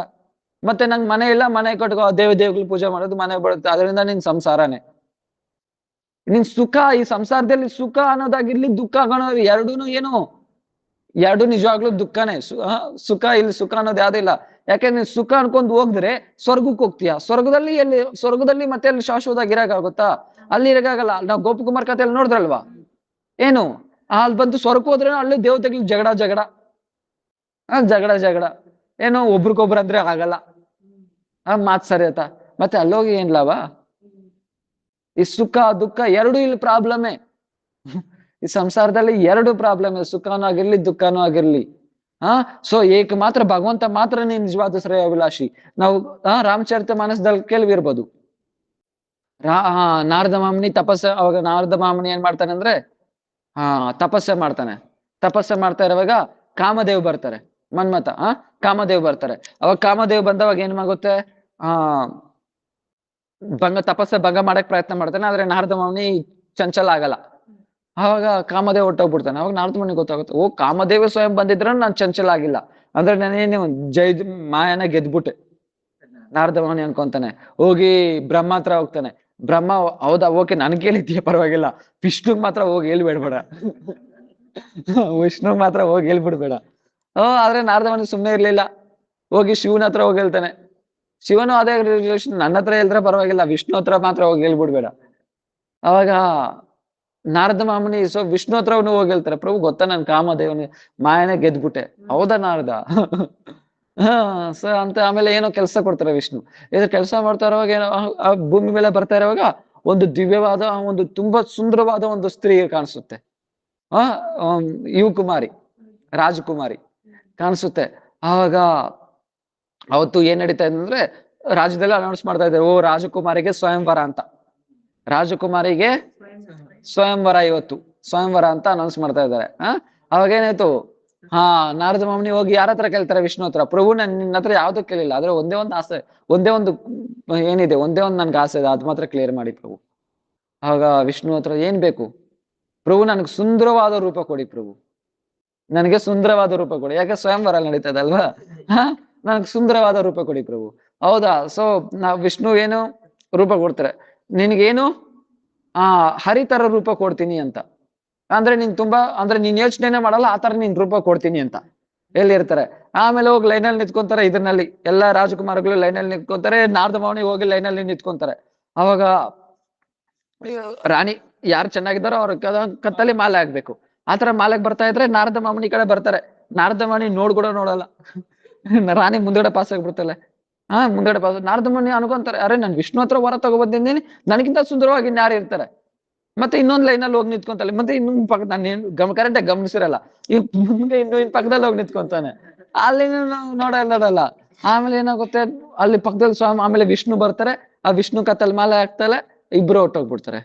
Speaker 1: ಮತ್ತೆ ನಂಗೆ ಮನೆ ಇಲ್ಲ, ಮನೆ ಕಟ್ಕೋ, ದೇವಗಳು ಪೂಜೆ ಮಾಡೋದು, ಮನೆ ಬರುತ್ತೆ, ಅದರಿಂದ ನಿನ್ ಸಂಸಾರನೇ. ನಿನ್ ಸುಖ, ಈ ಸಂಸಾರದಲ್ಲಿ ಸುಖ ಅನ್ನೋದಾಗಿರ್ಲಿ, ದುಃಖ ಅನ್ನೋದು ಎರಡು ನಿಜವಾಗ್ಲೂ ದುಃಖನೇ. ಸುಖ ಇಲ್ಲಿ ಸುಖ ಅನ್ನೋದು ಯಾವ್ದಿಲ್ಲ. ಯಾಕೆಂದ್ರೆ ನೀನ್ ಸುಖ ಅನ್ಕೊಂಡ್ ಹೋಗಿದ್ರೆ ಸ್ವರ್ಗಕ್ಕೆ ಹೋಗ್ತೀಯ, ಸ್ವರ್ಗದಲ್ಲಿ ಮತ್ತೆ ಅಲ್ಲಿ ಶಾಶ್ವತವಾಗಿ ಇರಕ್ಕಾಗುತ್ತಾ, ಅಲ್ಲಿ ಇರಕ್ಕಾಗಲ್ಲ. ನಾವು ಗೋಪಕುಮಾರ್ ಕಥೆಯಲ್ಲಿ ನೋಡಿದ್ರಲ್ವಾ, ಏನು ಅಲ್ಲಿ ಬಂದು ಸ್ವರ್ಗ ಹೋದ್ರೆ ಅಲ್ಲಿ ದೇವತೆಗಳು ಜಗಳ, ಏನೋ ಒಬ್ರಿಗೊಬ್ರು ಅಂದ್ರೆ ಆಗಲ್ಲ, ಮಾತ್ ಸರಿಯತ, ಮತ್ತೆ ಅಲ್ಲೋಗಿ ಏನ್ ಲಾಭ. ಈ ಸುಖ ದುಃಖ ಎರಡು ಇಲ್ಲಿ ಪ್ರಾಬ್ಲಮೇ. ಈ ಸಂಸಾರದಲ್ಲಿ ಎರಡು ಪ್ರಾಬ್ಲಮ್, ಸುಖನೂ ಆಗಿರ್ಲಿ ದುಃಖನೂ ಆಗಿರ್ಲಿ. ಸೊ ಮಾತ್ರ ಭಗವಂತ ಮಾತ್ರ ನಿಜವಾದ ಶ್ರೇಯೋಭಿಲಾಷಿ. ನಾವು ರಾಮಚರಿತ ಮಾನಸದಲ್ಲಿ ಕೇಳಿರ್ಬೋದು, ನಾರದ ಮಾಮನಿ ಅವಾಗ ನಾರದ ಮಾಮನಿ ಏನ್ ಮಾಡ್ತಾನೆ ಅಂದ್ರೆ ತಪಸ್ಸೆ ಮಾಡ್ತಾ ಇರುವಾಗ ಕಾಮದೇವ್ ಬರ್ತಾರೆ, ಮನ್ಮಥ ಕಾಮದೇವ್ ಬರ್ತಾರೆ. ಅವಾಗ ಕಾಮದೇವ್ ಬಂದವಾಗ ಏನ್ ಆಗುತ್ತೆ, ತಪಸ್ಸೆ ಭಂಗ ಮಾಡಕ್ ಪ್ರಯತ್ನ ಮಾಡ್ತಾನೆ, ಆದ್ರೆ ನಾರದ ಮಾಮನಿ ಚಂಚಲ ಆಗಲ್ಲ. ಅವಾಗ ಕಾಮದೇವ್ ಹೊಟ್ಟೋಗ್ಬಿಡ್ತಾನೆ. ಅವಾಗ ನಾರದ ಮುನಿಗೆ ಗೊತ್ತಾಗುತ್ತೆ, ಓ ಕಾಮದೇವ ಸ್ವಯಂ ಬಂದಿದ್ರ ನಾನ್ ಚಂಚಲ ಆಗಿಲ್ಲ, ಅಂದ್ರೆ ನಾನೇನು ಮಾಯನ ಗೆದ್ಬಿಟ್ಟೆ. ನಾರದ ಮುನಿ ಅನ್ಕೊಂತಾನೆ, ಹೋಗಿ ಬ್ರಹ್ಮ ಹತ್ರ ಹೋಗ್ತಾನೆ. ಬ್ರಹ್ಮ, ಹೌದಾ ಓಕೆ ನನ್ ಕೇಳಿದ್ಯಾ ಪರವಾಗಿಲ್ಲ, ವಿಷ್ಣುಗ್ ಮಾತ್ರ ಹೋಗಿ ಹೇಳ್ಬಿಡ್ಬೇಡ, ವಿಷ್ಣುಗ್ ಮಾತ್ರ ಹೋಗಿ ಹೇಳ್ಬಿಡ್ಬೇಡ. ಆದ್ರೆ ನಾರದ ಮುನಿ ಸುಮ್ನೆ ಇರ್ಲಿಲ್ಲ, ಹೋಗಿ ಶಿವನ ಹತ್ರ ಹೋಗಿ ಹೇಳ್ತಾನೆ. ಶಿವನು ಅದೇ ರಿಲೇಷನ್, ನನ್ನ ಹತ್ರ ಹೇಳಿದ್ರೆ ಪರವಾಗಿಲ್ಲ, ವಿಷ್ಣು ಹತ್ರ ಮಾತ್ರ ಹೋಗಿ ಹೇಳ್ಬಿಡ್ಬೇಡ. ಅವಾಗ ನಾರದ ಮಾಮುನಿ ವಿಷ್ಣು ಹತ್ರ ಹೋಗಿ ಹೇಳ್ತಾರೆ, ಪ್ರಭು ಗೊತ್ತಾ ನನ್ ಕಾಮದೇವನಿ ಮಾಯನೇ ಗೆದ್ಬಿಟ್ಟೆ. ಹೌದಾ ನಾರದ? ಅಂತ ಆಮೇಲೆ ಏನೋ ಕೆಲಸ ಕೊಡ್ತಾರೆ ವಿಷ್ಣು. ಇದ್ರ ಕೆಲಸ ಮಾಡ್ತಾ ಇರುವಾಗ ಏನೋ ಆ ಭೂಮಿ ಮೇಲೆ ಬರ್ತಾ ಇರುವಾಗ ಒಂದು ದಿವ್ಯವಾದ, ಒಂದು ತುಂಬಾ ಸುಂದರವಾದ ಒಂದು ಸ್ತ್ರೀ ಕಾಣಿಸುತ್ತೆ. ರಾಜಕುಮಾರಿ ಕಾಣಿಸುತ್ತೆ. ಆವಾಗ ಅವತ್ತು ಏನ್ ನಡೀತಾ ಇದೆ ಅಂದ್ರೆ, ರಾಜ್ಯದಲ್ಲಿ ಅನೌನ್ಸ್ ಮಾಡ್ತಾ ಇದ್ದಾರೆ, ಓ ರಾಜಕುಮಾರಿಗೆ ಸ್ವಯಂವರ ಅಂತ, ರಾಜಕುಮಾರಿಗೆ ಸ್ವಯಂವರ, ಇವತ್ತು ಸ್ವಯಂವರ ಅಂತ ಅನೌನ್ಸ್ ಮಾಡ್ತಾ ಇದ್ದಾರೆ. ಅವಾಗ ಏನಾಯ್ತು, ನಾರದ ಮಾಮನಿ ಹೋಗಿ ಯಾರ ಹತ್ರ ಕೇಳ್ತಾರೆ, ವಿಷ್ಣು ಹತ್ರ. ಪ್ರಭು ನಿನ್ನ ಹತ್ರ ಯಾವ್ದು ಕೇಳಿಲ್ಲ, ಆದ್ರೆ ಒಂದೇ ಒಂದು ಆಸೆ, ಒಂದೇ ಒಂದು ನನ್ಗೆ ಆಸೆ ಇದೆ, ಅದ್ ಮಾತ್ರ ಕ್ಲಿಯರ್ ಮಾಡಿ ಪ್ರಭು. ಆಗ ವಿಷ್ಣು ಹತ್ರ ಏನ್ ಬೇಕು, ಪ್ರಭು ನನಗೆ ಸುಂದರವಾದ ರೂಪ ಕೊಡಿ ಪ್ರಭು, ನನಗೆ ಸುಂದರವಾದ ರೂಪ ಕೊಡಿ. ಯಾಕೆ ಸ್ವಯಂವರ ನಡೀತದೆ ಅಲ್ವಾ, ನನಗೆ ಸುಂದರವಾದ ರೂಪ ಕೊಡಿ ಪ್ರಭು. ಹೌದಾ, ಸೊ ನಾವ್ ವಿಷ್ಣು ಏನು ರೂಪ ಕೊಡ್ತಾರೆ, ನಿನ್ಗೇನು ಹರಿತರ ರೂಪ ಕೊಡ್ತೀನಿ ಅಂತ. ಅಂದ್ರೆ ನೀನ್ ಯೋಚನೆ ಮಾಡಲ್ಲ, ಆ ತರ ನೀನ್ ರೂಪ ಕೊಡ್ತೀನಿ ಅಂತ ಎಲ್ಲಿರ್ತಾರೆ. ಆಮೇಲೆ ಹೋಗಿ ಲೈನಲ್ಲಿ ನಿಂತ್ಕೊಂತಾರೆ, ಇದರಲ್ಲಿ ಎಲ್ಲಾ ರಾಜಕುಮಾರಗಳು ಲೈನಲ್ಲಿ ನಿಂತ್ಕೊಂತಾರೆ, ನಾರದ ಮಾವನಿ ಹೋಗಿ ಲೈನಲ್ಲಿ ನಿಂತ್ಕೊಂತಾರೆ. ಅವಾಗ ರಾಣಿ ಯಾರು ಚೆನ್ನಾಗಿದ್ದಾರೋ ಅವ್ರ ಕತ್ತಲ್ಲಿ ಮಾಲೆ ಆಗ್ಬೇಕು. ಆತರ ಮಾಲೆಗ್ ಬರ್ತಾ ಇದ್ರೆ ನಾರದ ಮಾಮನಿ ಕಡೆ ಬರ್ತಾರೆ. ನಾರದ ಮಾಮನಿ ಕೂಡ ನೋಡಲ್ಲ. ರಾಣಿ ಮುಂದ್ಗಡೆ ಪಾಸ್ ಆಗ್ಬಿಡ್ತಲ್ಲ. ಮುಂದ್ಗಡೆ ಪಾಸ್. ನಾರದ ಮುನಿ ಅನ್ಕೊಂತಾರೆ, ಅರೆ ನಾನು ವಿಷ್ಣು ಹತ್ರ ವರ ತಗೊಬಂದಿದ್ದೀನಿ, ನನಗಿಂತ ಸುಂದರವಾಗಿ ಇನ್ಯಾರು ಇರ್ತಾರೆ. ಮತ್ತೆ ಇನ್ನೊಂದ್ ಲೈನಲ್ಲಿ ಹೋಗಿ ನಿಂತ್ಕೊಂತಾಳೆ. ಮತ್ತೆ ಇನ್ನೊಂದ್ ಪಕ್ಕ ನಾನು ಕರೆಕ್ಟಾಗಿ ಗಮನಿಸಿರಲ್ಲ, ಈ ಮುಂದೆ ಇನ್ ಪಕ್ಕದಲ್ಲಿ ಹೋಗಿ ನಿಂತ್ಕೊಂತಾನೆ. ಅಲ್ಲಿ ನಾವು ನೋಡಲ್ಲ. ಆಮೇಲೆ ಏನಾಗುತ್ತೆ, ಅಲ್ಲಿ ಪಕ್ಕದಲ್ಲಿ ಸ್ವಾಮಿ, ಆಮೇಲೆ ವಿಷ್ಣು ಬರ್ತಾರೆ. ಆ ವಿಷ್ಣು ಕತ್ತಲ್ ಮಾಲೆ ಹಾಕ್ತಲೆ, ಇಬ್ರು ಹೊಟ್ಟೋಗ್ಬಿಡ್ತಾರೆ.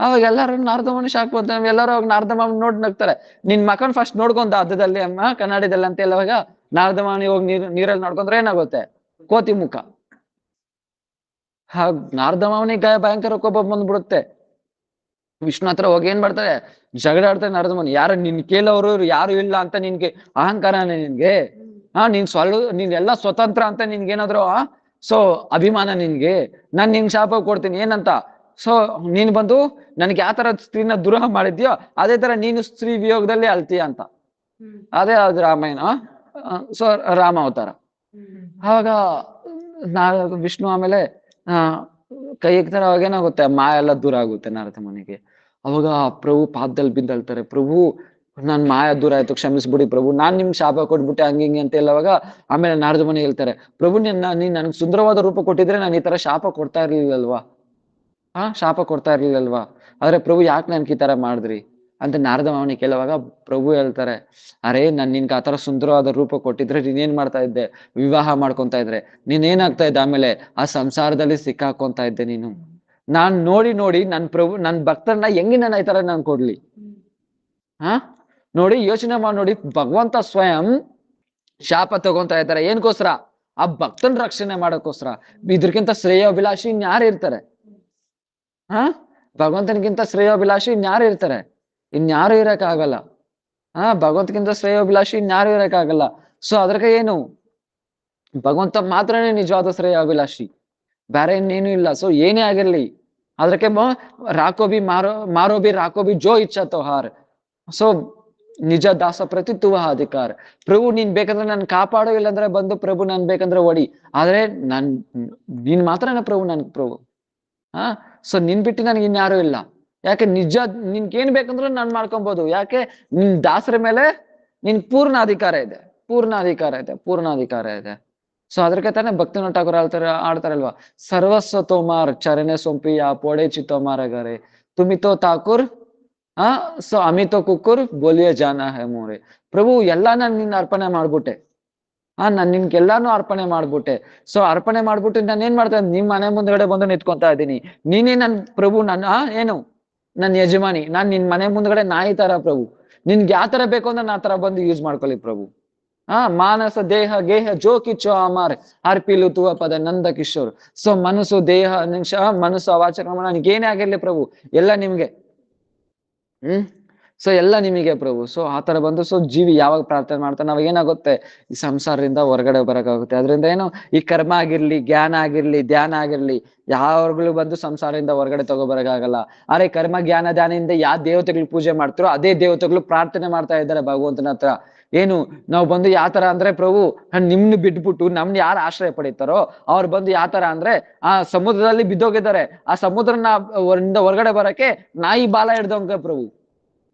Speaker 1: ಅವಾಗ ಎಲ್ಲಾರು ನಾರದ ಮುನಿ ಶಾಕ್ ಬರ್ತಾರೆ. ಎಲ್ಲರೂ ಅವಾಗ ನಾರದ ಮಾಮನ್ ನೋಡ್ ನಗ್ತಾರೆ. ನಿನ್ ಮಕನ್ ಫಸ್ಟ್ ನೋಡ್ಕೊಂತ ಅದ್ದದಲ್ಲಿ ಅಮ್ಮ ಕನ್ನಡಿದಲ್ಲಿ ಅಂತ ಹೇಳುವಾಗ ನಾರದ ಮಾಮನಿ ಹೋಗಿ ನೀರಲ್ಲಿ ನೋಡ್ಕೊಂಡ್ರೆ ಏನಾಗುತ್ತೆ, ಕೋತಿ ಮುಖ. ನಾರದ ಮಾಮನಿ ಭಯಂಕರ ಕೋಪ ಬಂದ್ಬಿಡುತ್ತೆ. ವಿಷ್ಣು ಹತ್ರ ಹೋಗಿ ಏನ್ ಮಾಡ್ತಾರೆ, ಜಗಳ ಆಡ್ತಾರೆ ನಾರದ ಮುನಿ. ಯಾರು ನಿನ್ ಕೇಳೋರು ಯಾರು ಇಲ್ಲ ಅಂತ ನಿನ್ಗೆ ಅಹಂಕಾರನೇ ನಿನ್ಗೆ? ನೀನ್ ಎಲ್ಲ ಸ್ವತಂತ್ರ ಅಂತ ನಿನ್ಗೇನಾದ್ರು ಸೊ ಅಭಿಮಾನ ನಿನ್ಗೆ? ನಾನ್ ನಿನ್ ಶಾಪ ಕೊಡ್ತೀನಿ ಏನಂತ. ಸೊ ನೀನ್ ಬಂದು ನನ್ಗೆ ಯಾವ ತರ ಸ್ತ್ರೀನ ದ್ರೋಹ ಮಾಡಿದ್ಯೋ ಅದೇ ತರ ನೀನು ಸ್ತ್ರೀ ವಿಯೋಗದಲ್ಲಿ ಅಳ್ತೀಯ ಅಂತ. ಅದೇ ಅದು ರಾಮಾಯಣ. ಸೊ ರಾಮ ಅವತಾರ. ಆವಾಗ ವಿಷ್ಣು ಆಮೇಲೆ ಕೈ ಇಕ್ತಾರ. ಅವಾಗ ಏನಾಗುತ್ತೆ, ಮಾಯ ಎಲ್ಲ ದೂರ ಆಗುತ್ತೆ ನಾರದ ಮುನಿಗೆ. ಅವಾಗ ಪ್ರಭು ಪಾದದಲ್ಲಿ ಬಿದ್ದಳ್ತಾರೆ. ಪ್ರಭು ನನ್ ಮಾಯ ದೂರ ಆಯ್ತು, ಕ್ಷಮಿಸ್ಬಿಡಿ ಪ್ರಭು, ನಾನ್ ನಿಮ್ಗೆ ಶಾಪ ಕೊಟ್ಬಿಟ್ಟೆ ಹಂಗಿಂಗೆ ಅಂತ ಹೇಳುವಾಗ ಆಮೇಲೆ ನಾರದ ಮುನಿ ಹೇಳ್ತಾರೆ, ಪ್ರಭು ನೀನ್ ನನ್ಗೆ ಸುಂದರವಾದ ರೂಪ ಕೊಟ್ಟಿದ್ರೆ ನಾನು ಈ ತರ ಶಾಪ ಕೊಡ್ತಾ ಇರ್ಲಿಲ್ಲಲ್ವಾ? ಶಾಪ ಕೊಡ್ತಾ ಇರ್ಲಿಲ್ಲಲ್ವಾ? ಆದ್ರೆ ಪ್ರಭು ಯಾಕೆ ನನ್ಗೆ ಈ ತರ ಮಾಡಿದ್ರಿ ಅಂತ ನಾರದ ಮಾವನಿ ಕೇಳುವಾಗ ಪ್ರಭು ಹೇಳ್ತಾರೆ, ಅರೇ ನಾನ್ ನಿನ್ಗೆ ಆತರ ಸುಂದರವಾದ ರೂಪ ಕೊಟ್ಟಿದ್ರೆ ನೀನೇನ್ ಮಾಡ್ತಾ ಇದ್ದೆ? ವಿವಾಹ ಮಾಡ್ಕೊಂತ ಇದ್ರೆ ನೀನೇನಾಗ್ತಾ ಇದ್ದೆ? ಆಮೇಲೆ ಆ ಸಂಸಾರದಲ್ಲಿ ಸಿಕ್ಕಾಕೊಂತ ಇದ್ದೆ ನೀನು. ನಾನ್ ನೋಡಿ ನನ್ ಪ್ರಭು ನನ್ ಭಕ್ತರನ್ನ ಹೆಂಗಿ ನನ್ನ ಈ ತರ ನಾನ್ ಕೊಡ್ಲಿ? ನೋಡಿ, ಯೋಚನೆ ಮಾಡಿ ನೋಡಿ, ಭಗವಂತ ಸ್ವಯಂ ಶಾಪ ತಗೊಂತ ಇದ್ದಾರೆ. ಏನ್ಕೋಸ್ಕರ? ಆ ಭಕ್ತನ ರಕ್ಷಣೆ ಮಾಡೋಕ್ಕೋಸ್ಕರ. ಇದ್ರಕ್ಕಿಂತ ಶ್ರೇಯೋಭಿಲಾಷಿ ಇನ್ಯಾರು ಇರ್ತಾರೆ? ಭಗವಂತನಿಗಿಂತ ಶ್ರೇಯೋಭಿಲಾಷಿ ಇನ್ಯಾರು ಇರ್ತಾರೆ? ಇನ್ಯಾರು ಇರಕ್ಕಾಗಲ್ಲ. ಭಗವಂತಕ್ಕಿಂತ ಶ್ರೇಯೋಭಿಲಾಷಿ ಇನ್ಯಾರು ಇರಕ್ಕಾಗಲ್ಲ. ಸೊ ಅದ್ರಕ್ಕೆ ಏನು, ಭಗವಂತ ಮಾತ್ರನೇ ನಿಜವಾದ ಶ್ರೇಯೋಭಿಲಾಷಿ, ಬೇರೆ ಇನ್ನೇನು ಇಲ್ಲ. ಸೊ ಏನೇ ಆಗಿರ್ಲಿ ಅದಕ್ಕೆ ರಾಕೋಬಿ ಮಾರೋಬಿ ರಾಕೋಬಿ ಜೋ ಇಚ್ಛಾ ತೋಹಾರ್. ಸೊ ನಿಜ ದಾಸ ಪ್ರತಿ ತುವ ಅಧಿಕಾರ. ಪ್ರಭು ನೀನ್ ಬೇಕಂದ್ರೆ ನನ್ ಕಾಪಾಡೋ, ಇಲ್ಲಾಂದ್ರೆ ಬಂದು ಪ್ರಭು ನನ್ ಬೇಕಂದ್ರೆ ಒಡಿ, ಆದ್ರೆ ನೀನ್ ಮಾತ್ರನೇ ಪ್ರಭು, ನನ್ ಪ್ರಭು. ಸೊ ನಿನ್ ಬಿಟ್ಟು ನನ್ಗೆ ಇನ್ಯಾರು ಇಲ್ಲ. ಯಾಕೆ? ನಿಜ ನಿನ್ಗೇನ್ ಬೇಕಂದ್ರೆ ನಾನ್ ಮಾಡ್ಕೊಬೋದು. ಯಾಕೆ? ನಿನ್ ದಾಸರ ಮೇಲೆ ನಿನ್ ಪೂರ್ಣ ಅಧಿಕಾರ ಇದೆ. ಸೊ ಅದಕ್ಕೆ ತಾನೇ ಭಕ್ತಿನ ಠಾಕೂರ್ ಆಡ್ತಾರಲ್ವಾ, ಸರ್ವಸ್ವ ತೋಮಾರ್ ಚರಣೆ ಸೊಂಪಿಯ ಪೋಡೆ ಚಿತ್ತೋಮಾರಗರೆ ತುಮಿತೋ ಠಾಕೂರ್ ಸೊ ಅಮಿತೋ ಕುಕ್ಕುರ್ ಬೋಲಿಯೇ ಜಾನ ಹೇ ಮೋರೆ. ಪ್ರಭು ಎಲ್ಲ ನಾನು ನಿನ್ನ ಅರ್ಪಣೆ ಮಾಡ್ಬಿಟ್ಟೆ. ನಾನ್ ನಿನ್ಗೆಲ್ಲಾನು ಅರ್ಪಣೆ ಮಾಡ್ಬಿಟ್ಟೆ. ಸೊ ಅರ್ಪಣೆ ಮಾಡ್ಬಿಟ್ಟು ನಾನು ಏನ್ ಮಾಡ್ತಾ ಇದ್ದೀನಿ, ನಿಮ್ ಮನೆ ಮುಂದ್ಗಡೆ ಬಂದು ನಿಂತ್ಕೊಂತಾ ಇದ್ದೀನಿ. ನೀನೇ ನನ್ ಪ್ರಭು, ಏನು ನನ್ ಯಜಮಾನಿ. ನಾನ್ ನಿನ್ ಮನೆ ಮುಂದ್ಗಡೆ ನಾಯಿ ತರ ಪ್ರಭು. ನಿನ್ಗೆ ಯಾವ ತರ ಬೇಕು ಅಂದ್ರೆ ನಾ ತರ ಬಂದು ಯೂಸ್ ಮಾಡ್ಕೊಳ್ಳಿ ಪ್ರಭು. ಮಾನಸ ದೇಹ ಗೇಹ ಜೋ ಕಿಚ್ಚೋ ಅಮಾರ್ ಅರ್ಪಿಲು ತುವ ಪದ ನಂದ ಕಿಶೋರ್. ಸೊ ಮನಸ್ಸು ದೇಹ ಮನಸ್ಸು ಅವಾಚಕ ನನಗೇನೇ ಆಗಿರ್ಲಿ ಪ್ರಭು, ಎಲ್ಲ ನಿಮ್ಗೆ. ಸೊ ಎಲ್ಲ ನಿಮಗೆ ಪ್ರಭು. ಸೊ ಆತರ ಬಂದು ಸೊ ಜೀವಿ ಯಾವಾಗ ಪ್ರಾರ್ಥನೆ ಮಾಡ್ತಾನೆ ಅವಾಗ ಏನಾಗುತ್ತೆ, ಈ ಸಂಸಾರದಿಂದ ಹೊರಗಡೆ ಬರಕಾಗುತ್ತೆ. ಅದರಿಂದ ಏನು, ಈ ಕರ್ಮ ಆಗಿರ್ಲಿ, ಜ್ಞಾನ ಆಗಿರ್ಲಿ, ಧ್ಯಾನ ಆಗಿರ್ಲಿ, ಯಾವಾಗ್ಲೂ ಬಂದು ಸಂಸಾರದಿಂದ ಹೊರಗಡೆ ತಗೋಬರಕಾಗಲ್ಲ. ಆದ್ರೆ ಕರ್ಮ ಜ್ಞಾನ ಧ್ಯಾನದಿಂದ ಯಾವ ದೇವತೆಗಳು ಪೂಜೆ ಮಾಡ್ತಾರೋ ಅದೇ ದೇವತೆಗಳು ಪ್ರಾರ್ಥನೆ ಮಾಡ್ತಾ ಇದ್ದಾರೆ ಭಗವಂತನ ಹತ್ರ. ಏನು ನಾವು ಬಂದು ಯಾವ ತರ ಅಂದ್ರೆ, ಪ್ರಭು ನಿಮ್ನ ಬಿಟ್ಬಿಟ್ಟು ನಮ್ನ ಯಾರು ಆಶ್ರಯ ಪಡಿತಾರೋ ಅವ್ರು ಬಂದು ಯಾವ ತರ ಅಂದ್ರೆ ಆ ಸಮುದ್ರದಲ್ಲಿ ಬಿದ್ದೋಗಿದ್ದಾರೆ. ಆ ಸಮುದ್ರನ ಹೊರಗಡೆ ಬರಕ್ಕೆ ನಾಯಿ ಬಾಲ ಹಿಡ್ದವಂಗ ಪ್ರಭು.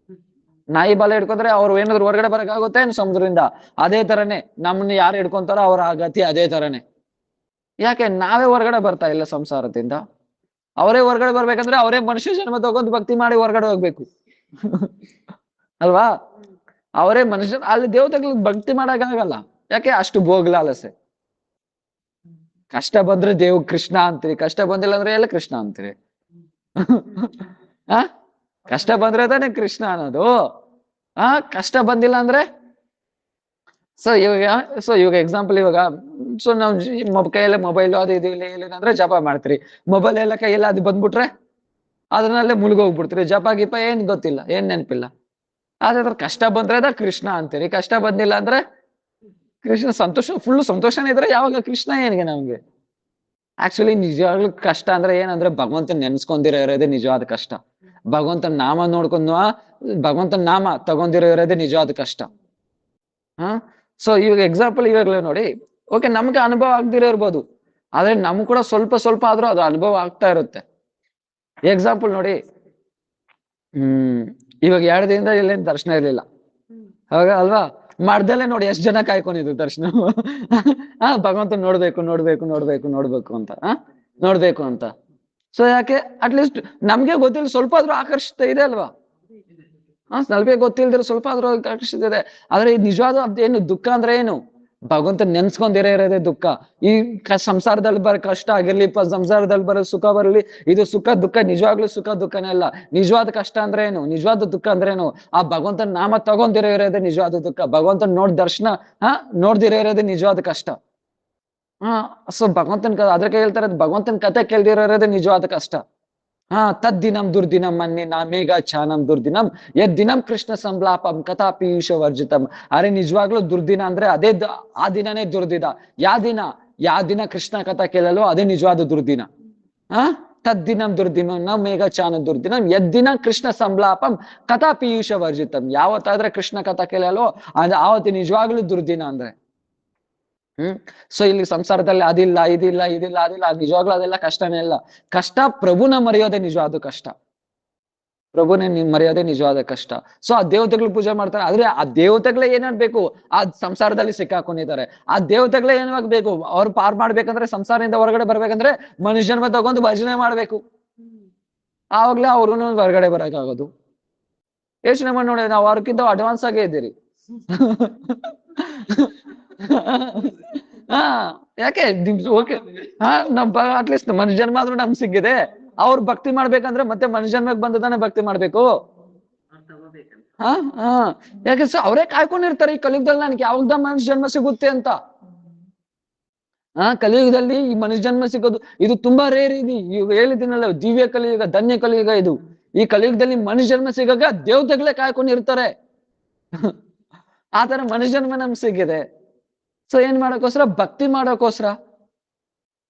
Speaker 1: ನಾಯಿ ಬಾಲ ಹಿಡ್ಕೊಂಡ್ರೆ ಅವ್ರು ಏನಾದ್ರು ಹೊರಗಡೆ ಬರಕಾಗುತ್ತೆ ಏನು ಸಮುದ್ರದಿಂದ? ಅದೇ ತರನೇ ನಮ್ಮನ್ನ ಯಾರು ಹಿಡ್ಕೊಂತಾರೋ ಅವ್ರ ಆ ಗತಿ ಅದೇ ತರನೇ. ಯಾಕೆ? ನಾವೇ ಹೊರಗಡೆ ಬರ್ತಾ ಇಲ್ಲ ಸಂಸಾರದಿಂದ. ಅವರೇ ಹೊರಗಡೆ ಬರ್ಬೇಕಂದ್ರೆ ಅವರೇ ಮನುಷ್ಯ ಜನ್ಮ ತಗೊಂಡು ಭಕ್ತಿ ಮಾಡಿ ಹೊರಗಡೆ ಹೋಗ್ಬೇಕು ಅಲ್ವಾ? ಅವರೇ ಮನುಷ್ಯ, ಅಲ್ಲಿ ದೇವತೆಗಳಿಗೆ ಭಕ್ತಿ ಮಾಡಕ್ಕಾಗಲ್ಲ. ಯಾಕೆ? ಅಷ್ಟು ಭೋಗ್ಲಾಲಸೆ. ಕಷ್ಟ ಬಂದ್ರೆ ಕೃಷ್ಣ ಅಂತೀರಿ, ಕಷ್ಟ ಬಂದಿಲ್ಲ ಅಂದ್ರೆ ಎಲ್ಲ ಕೃಷ್ಣ ಅಂತೀರಿ. ಕಷ್ಟ ಬಂದ್ರೆ ತಾನೇ ಕೃಷ್ಣ ಅನ್ನೋದು. ಕಷ್ಟ ಬಂದಿಲ್ಲ ಅಂದ್ರೆ ಇವಾಗ ಎಕ್ಸಾಂಪಲ್, ಇವಾಗ ಸೊ ನಾವ್ ಕೈಯಲ್ಲೇ ಮೊಬೈಲ್ ಅದು ಇದು ಅಂದ್ರೆ ಜಪ ಮಾಡ್ತೀರಿ. ಮೊಬೈಲ್ ಎಲ್ಲ ಕೈಯಲ್ಲ ಅದು ಬಂದ್ಬಿಟ್ರೆ ಅದನ್ನಲ್ಲೇ ಮುಳುಗೋಗ್ಬಿಡ್ತೀರಿ. ಜಪ ಗಿಪ ಏನ್ ಗೊತ್ತಿಲ್ಲ, ಏನ್ ನೆನಪಿಲ್ಲ. ಆದ್ರೆ ಕಷ್ಟ ಬಂದ್ರೆ ಕೃಷ್ಣ ಅಂತೀರಿ, ಕಷ್ಟ ಬಂದಿಲ್ಲ ಅಂದ್ರೆ ಕೃಷ್ಣ. ಸಂತೋಷ ಫುಲ್ ಸಂತೋಷನೇ ಇದ್ರೆ ಯಾವಾಗ ಕೃಷ್ಣ ಏನಿಗೆ ನಮ್ಗೆ? ಆಕ್ಚುಲಿ ನಿಜವಾಗ್ಲೂ ಕಷ್ಟ ಅಂದ್ರೆ ಏನಂದ್ರೆ ಭಗವಂತನ ನೆನ್ಸ್ಕೊಂಡಿರೋ ಇರೋದೇ ನಿಜವಾದ ಕಷ್ಟ. ಭಗವಂತನ ನಾಮ ನೋಡ್ಕೊಂಡು ಭಗವಂತನ ನಾಮ ತಗೊಂಡಿರೋ ಇರೋದೇ ನಿಜವಾದ ಕಷ್ಟ. ಸೊ ಇವಾಗ ಎಕ್ಸಾಂಪಲ್ ಇವಾಗಲೇ ನೋಡಿ, ಓಕೆ ನಮ್ಗೆ ಅನುಭವ ಆಗ್ದಿರೋ ಇರ್ಬೋದು, ಆದ್ರೆ ನಮ್ಗೆ ಕೂಡ ಸ್ವಲ್ಪ ಸ್ವಲ್ಪ ಆದ್ರೂ ಅದು ಅನುಭವ ಆಗ್ತಾ ಇರುತ್ತೆ. ಎಕ್ಸಾಂಪಲ್ ನೋಡಿ, ಇವಾಗ 2 ದಿನದಿಂದ ಇಲ್ಲೇನ್ ದರ್ಶನ ಇರ್ಲಿಲ್ಲ, ಅವಾಗ ಅಲ್ವಾ? ಮಾಡ್ದಲ್ಲೇ ನೋಡಿ ಎಷ್ಟ್ ಜನ ಕಾಯ್ಕೊಂಡಿದ್ರು ದರ್ಶನ. ಭಗವಂತ ನೋಡ್ಬೇಕು ನೋಡ್ಬೇಕು ನೋಡ್ಬೇಕು ನೋಡ್ಬೇಕು ಅಂತ, ನೋಡ್ಬೇಕು ಅಂತ. ಸೊ ಯಾಕೆ ಅಟ್ಲೀಸ್ಟ್ ನಮ್ಗೆ ಗೊತ್ತಿಲ್ಲ, ಸ್ವಲ್ಪ ಆದ್ರೂ ಆಕರ್ಷಿತ ಇದೆ ಅಲ್ವಾ? ಸ್ವಲ್ಪ ಗೊತ್ತಿಲ್ದಿರೋ ಸ್ವಲ್ಪ ಆದ್ರೂ ಆಕರ್ಷಿತ ಇದೆ. ಆದ್ರೆ ಈ ನಿಜವಾದ ಅದೇನು ದುಃಖ ಅಂದ್ರೆ ಏನು? ಭಗವಂತ ನೆನ್ಸ್ಕೊಂಡಿರೋದೇ ದುಃಖ. ಈ ಸಂಸಾರದಲ್ಲಿ ಬರೋ ಕಷ್ಟ ಆಗಿರ್ಲಿ, ಸಂಸಾರದಲ್ಲಿ ಬರೋ ಸುಖ ಬರಲಿ, ಇದು ಸುಖ ದುಃಖ ನಿಜವಾಗ್ಲೂ ಸುಖ ದುಃಖನೇ ಅಲ್ಲ. ನಿಜವಾದ ಕಷ್ಟ ಅಂದ್ರೆ ಏನು? ನಿಜವಾದ ದುಃಖ ಅಂದ್ರೆ ಏನು? ಆ ಭಗವಂತನ ನಾಮ ತಗೊಂಡಿರೋ ಇರೋದೇ ನಿಜವಾದ ದುಃಖ. ಭಗವಂತನ ದರ್ಶನ ನೋಡ್ದಿರೋ ಇರೋದೇ ನಿಜವಾದ ಕಷ್ಟ. ಸೊ ಭಗವಂತನ ಅದಕ್ಕೆ ಹೇಳ್ತಾರೆ, ಭಗವಂತನ ಕತೆ ಕೇಳ್ದಿರೋದೇ ನಿಜವಾದ ಕಷ್ಟ. ತದ್ದಿನಂ ದುರ್ದಿನಂ ಮನ್ನೆ ನಾ ಮೇಘ ಚಾನಂ ದುರ್ದಿನಂ ದಿನಂ ಕೃಷ್ಣ ಸಂಲಾಪಂ ಕಥಾ ಪೀಯೂಷ ವರ್ಜಿತಂ. ಅರೆ ನಿಜವಾಗ್ಲೂ ದುರ್ದಿನ ಅಂದ್ರೆ ಅದೇ ಆ ದಿನನೇ ದುರ್ದಿನ. ಯಾವ ದಿನ ಕೃಷ್ಣ ಕಥಾ ಕೇಳಲು ಅದೇ ನಿಜವಾದ ದುರ್ದಿನ. ತದ್ದಿನಂ ದುರ್ದಿನಂ ನ ಮೇಘ ಚಾನ ದುರ್ದಿನಂ ದಿನ ಕೃಷ್ಣ ಸಂಲಾಪಂ ಕಥಾ ಪೀಯೂಷ ವರ್ಜಿತಂ. ಯಾವತ್ತಾದ್ರೆ ಕೃಷ್ಣ ಕಥಾ ಕೇಳಲು ಆವತ್ತು ನಿಜವಾಗ್ಲೂ ದುರ್ದಿನ ಅಂದ್ರೆ. ಸೊ ಇಲ್ಲಿ ಸಂಸಾರದಲ್ಲಿ ಅದಿಲ್ಲ ಇದಿಲ್ಲ ಅದಿಲ್ಲ, ನಿಜವಾಗ್ಲೂ ಅದೆಲ್ಲ ಕಷ್ಟನೇ ಇಲ್ಲ. ಕಷ್ಟ ಪ್ರಭುನ ಮರೆಯೋದೇ ನಿಜವಾದ ಕಷ್ಟ. ಪ್ರಭುನೇ ಮರೆಯೋದೇ ನಿಜವಾದ ಕಷ್ಟ. ಸೊ ಆ ದೇವತೆಗಳು ಪೂಜೆ ಮಾಡ್ತಾರೆ, ಆದ್ರೆ ಆ ದೇವತೆಗಳೇ ಏನಾಗ್ಬೇಕು? ಆ ಸಂಸಾರದಲ್ಲಿ ಸಿಕ್ಕಾಕೊಂಡಿದ್ದಾರೆ. ಆ ದೇವತೆಗಳೇ ಏನಾಗ್ಬೇಕು? ಅವ್ರು ಪಾರ್ ಮಾಡ್ಬೇಕಂದ್ರೆ, ಸಂಸಾರದಿಂದ ಹೊರಗಡೆ ಬರ್ಬೇಕಂದ್ರೆ ಮನುಷ್ಯನ್ಮ ತಗೊಂಡು ಭಜನೆ ಮಾಡ್ಬೇಕು. ಆವಾಗ್ಲೇ ಅವ್ರು ಹೊರಗಡೆ ಬರಕಾಗೋದು. ಯೋಚನೆ ಮಾಡಿ ನೋಡಿ, ನಾವು ಅವ್ರಕ್ಕಿಂತ ಅಡ್ವಾನ್ಸ್ ಆಗೇ ಇದ್ದೀರಿ. ಯಾಕೆ ಓಕೆ, ಅಟ್ಲೀಸ್ಟ್ ಮನುಷ್ಯ ಜನ್ಮ ಆದ್ರೂ ನಮ್ಗೆ ಸಿಕ್ಕಿದೆ. ಅವ್ರು ಭಕ್ತಿ ಮಾಡ್ಬೇಕಂದ್ರೆ ಮತ್ತೆ ಮನುಷ್ಯ ಜನ್ಮಕ್ಕೆ ಬಂದದಾನೆ ಭಕ್ತಿ ಮಾಡ್ಬೇಕು. ಯಾಕೆ ಸೊ ಅವರೇ ಕಾಯ್ಕೊಂಡಿರ್ತಾರೆ ಈ ಕಲಿಯುಗದಲ್ಲಿ ನನ್ಗೆ ಯಾವಾಗ ಮನುಷ್ಯ ಜನ್ಮ ಸಿಗುತ್ತೆ ಅಂತ. ಕಲಿಯುಗದಲ್ಲಿ ಈ ಮನುಷ್ಯ ಜನ್ಮ ಸಿಗೋದು ಇದು ತುಂಬಾ ರೇರ್. ಇದು ಹೇಳಿದ್ದೀನಲ್ಲ, ದಿವ್ಯ ಕಲಿಯುಗ, ಧನ್ಯ ಕಲಿಯುಗ ಇದು. ಈ ಕಲಿಯುಗದಲ್ಲಿ ಮನುಷ್ಯ ಜನ್ಮ ಸಿಗಾಗ ದೇವತೆಗಳೇ ಕಾಯ್ಕೊಂಡಿರ್ತಾರೆ. ಆತರ ಮನುಷ್ಯ ಜನ್ಮ ನಮ್ಗೆ ಸಿಕ್ಕಿದೆ. ಸೊ ಏನ್ ಮಾಡೋಕೋಸ್ಕರ? ಭಕ್ತಿ ಮಾಡೋಕೋಸ್ಕರ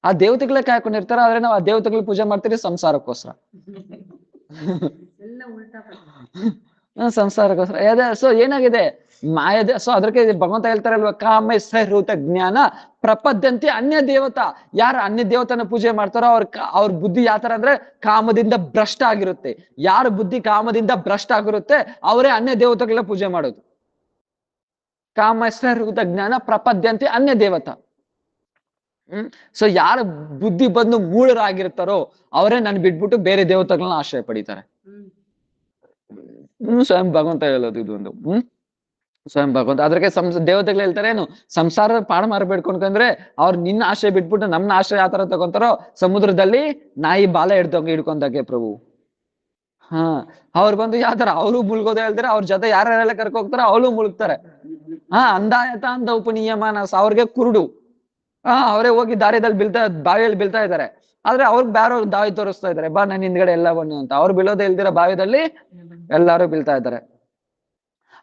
Speaker 1: ಆ ದೇವತೆಗಳೇ ಕಾಯ್ಕೊಂಡಿರ್ತಾರ. ಆದ್ರೆ ನಾವು ಆ ದೇವತೆಗಳು ಪೂಜೆ ಮಾಡ್ತೀರಿ ಸಂಸಾರಕ್ಕೋಸ್ಕರ. ಸಂಸಾರಕ್ಕೋಸ್ಕರ ಅದೇ. ಸೊ ಏನಾಗಿದೆ? ಮಾಯದೆ. ಸೊ ಅದಕ್ಕೆ ಭಗವಂತ ಹೇಳ್ತಾರಲ್ವಾ, ಕಾಮ ಸಹೃತ ಜ್ಞಾನ ಪ್ರಪದ್ಯಂತೆ ಅನ್ಯ ದೇವತಾ. ಯಾರು ಅನ್ಯ ದೇವತನ ಪೂಜೆ ಮಾಡ್ತಾರೋ ಅವ್ರ ಬುದ್ಧಿ ಯಾತರ ಅಂದ್ರೆ ಕಾಮದಿಂದ ಭ್ರಷ್ಟ ಆಗಿರುತ್ತೆ. ಯಾರ ಬುದ್ಧಿ ಕಾಮದಿಂದ ಭ್ರಷ್ಟ ಆಗಿರುತ್ತೆ ಅವರೇ ಅನ್ಯ ದೇವತೆಗಳ ಪೂಜೆ ಮಾಡೋದು. ಕಾಮಸ್ವರೂತ ಜ್ಞಾನ ಪ್ರಪದ್ಯಂತೆ ಅನ್ಯ ದೇವತಾ. ಸೊ ಯಾರ ಬುದ್ಧಿ ಬಂದು ಮೂಢರಾಗಿರ್ತಾರೋ ಅವರೇ ನನ್ ಬಿಟ್ಬಿಟ್ಟು ಬೇರೆ ದೇವತೆಗಳನ್ನ ಆಶ್ರಯ ಪಡಿತಾರೆ. ಸ್ವಯಂ ಭಗವಂತ ಹೇಳೋದು ಇದು ಒಂದು. ಸ್ವಯಂ ಭಗವಂತ ಅದಕ್ಕೆ ದೇವತೆಗಳು ಹೇಳ್ತಾರೆ ಏನು? ಸಂಸಾರದ ಪಾಡ ಮಾರ್ಬೇಡ್ಕೊಂಡ್ರೆ ಅವ್ರು ನಿನ್ನ ಆಶ್ರಯ ಬಿಟ್ಬಿಟ್ಟು ನಮ್ನ ಆಶ್ರಯ ಯಾವ ತರ ತಗೊಂತಾರೋ, ಸಮುದ್ರದಲ್ಲಿ ನಾಯಿ ಬಾಲ ಹಿಡ್ಕೊಂಡಾಗೆ ಪ್ರಭು. ಅವ್ರು ಬಂದು ಯಾವ ತರ ಅವರು ಮುಳುಗೋದೇ ಹೇಳ್ತಾರೆ, ಅವ್ರ ಜೊತೆ ಯಾರೆಲ್ಲ ಕರ್ಕೊ ಹೋಗ್ತಾರೋ ಅವಳು ಮುಳುಗ್ತಾರೆ. ಅಂದಾಯತ ಅಂದ ಉಪನಿಯಮಾನ. ಅವ್ರಿಗೆ ಕುರುಡು. ಅವರೇ ಹೋಗಿ ದಾರಿಯಲ್ಲಿ ಬಾವಿಯಲ್ಲಿ ಬೀಳ್ತಾ ಇದ್ದಾರೆ. ಆದ್ರೆ ಅವ್ರಿಗೆ ಬೇರೆ ದಾರಿ ತೋರಿಸ್ತಾ ಇದಾರೆ, ಬಾ ನನ್ನ ಹಿಂದ್ಗಡೆ ಎಲ್ಲ ಬನ್ನಿ ಅಂತ. ಅವ್ರು ಬೀಳೋದೇ ಇಲ್ದಿರ ಬಾವಿದಲ್ಲಿ ಎಲ್ಲಾರು ಬೀಳ್ತಾ ಇದ್ದಾರೆ.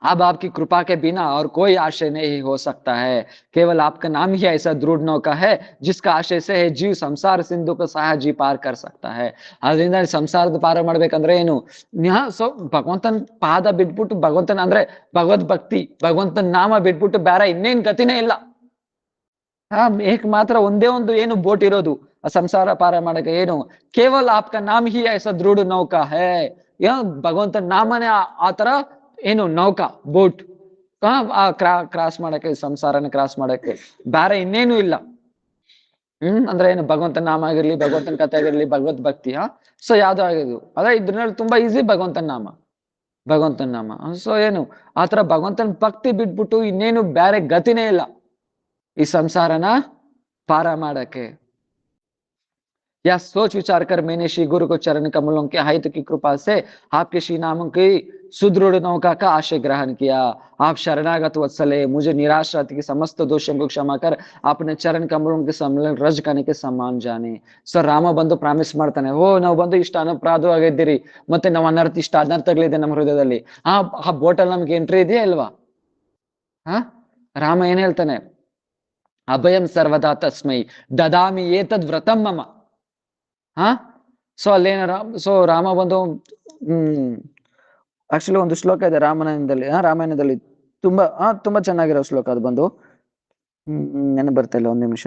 Speaker 1: अब आपकी कृपा के बिना और कोई आशय नहीं हो सकता है। केवल आपका नाम ही ऐसा दृढ़ नौका है जिसका आशय से है जीव संसार सिंधु को सहज ही पार कर सकता है। ಅದರಿಂದ ಸಂಸಾರದ ಪಾರ ಮಾಡ್ಬೇಕಂದ್ರೆ ಏನು? ಸೊ ಭಗವಂತನ ಪಾದ ಬಿಟ್ಬಿಟ್ಟು ಭಗವಂತನ ಅಂದ್ರೆ ಭಗವದ್ ಭಕ್ತಿ, ಭಗವಂತನ ನಾಮ ಬಿಟ್ಬಿಟ್ಟು ಬೇರೆ ಇನ್ನೇನ್ ಗತಿನೇ ಇಲ್ಲ. ಏಕ್ ಮಾತ್ರ ಒಂದೇ ಒಂದು ಏನು ಬೋಟ್ ಇರೋದು ಆ ಸಂಸಾರ ಪಾರ ಮಾಡಕ್ಕೆ. ಏನು? ಕೇವಲ ಆಪ್ಕ ನಾಮ್ ಹಿ ಐಸಾ ದೃಢ ನೌಕಾ ಹೇ. ಭಗವಂತನ ನಾಮನೇ ಆತರ ಏನು ನೌಕಾ, ಬೋಟ್. ಕ್ರಾಸ್ ಮಾಡಕ್ಕೆ, ಸಂಸಾರನ ಕ್ರಾಸ್ ಮಾಡಕ್ಕೆ ಬೇರೆ ಇನ್ನೇನು ಇಲ್ಲ. ಅಂದ್ರೆ ಏನು? ಭಗವಂತನ ನಾಮ ಆಗಿರ್ಲಿ, ಭಗವಂತನ ಕಥೆ ಆಗಿರ್ಲಿ, ಭಗವದ್ ಭಕ್ತಿ. ಸೊ ಯಾವ್ದು ಆಗಿದ್ದು ಅದೇ ಇದ್ರಲ್ಲಿ ತುಂಬಾ ಈಸಿ ಭಗವಂತನ ನಾಮ, ಭಗವಂತನ ನಾಮ. ಸೊ ಏನು ಆತರ ಭಗವಂತನ ಭಕ್ತಿ ಬಿಟ್ಬಿಟ್ಟು ಇನ್ನೇನು ಬೇರೆ ಗತಿನೇ ಇಲ್ಲ ಈ ಸಂಸಾರನ ಪಾರ ಮಾಡಕ್ಕೆ. या सोच विचार कर मैंने श्री गुरु को चरण कमलों के हित की कृपा से आपके श्री नामों की सुदृढ़ नौका का आशय ग्रहण किया। आप शरणागत वत्सले, मुझे निराश रहती की समस्त दोषों को क्षमा कर अपने चरण कमलों के सम्मेलन रज करने के समान जाने. ಸೊ ರಾಮ ಬಂದು ಪ್ರಾಮಿಸ್ ಮಾಡ್ತಾನೆ, ನಾವು ಬಂದು ಇಷ್ಟ ಅನಪರಾಧವಾಗಿದ್ದೀರಿ, ಮತ್ತೆ ನಾವು ಇಷ್ಟ ಅನರ್ಥಗಳಿದೆ ನಮ್ಮ ಹೃದಯದಲ್ಲಿ. ಆ ಬೋಟಲ್ ನಮ್ಗೆ ಎಂಟ್ರಿ ಇದೆಯಾ ಇಲ್ವಾ? ರಾಮ ಏನ್ ಹೇಳ್ತಾನೆ? ಅಭಯಂ ಸರ್ವದಾ ತಸ್ಮೈ ದದಾಮಿ ಏತದ್ ವ್ರತಂ ಮಮ. ಸೊ ಅಲ್ಲೇನ ರಾಮ ಬಂದು ಆಕ್ಚುಲಿ ಒಂದು ಶ್ಲೋಕ ಇದೆ ರಾಮಾಯಣದಲ್ಲಿ ತುಂಬಾ ಚೆನ್ನಾಗಿರೋ ಶ್ಲೋಕ. ಅದು ಬಂದು ನೆನಪು ಬರ್ತಾ ಇಲ್ಲ, ಒಂದ್ ನಿಮಿಷ.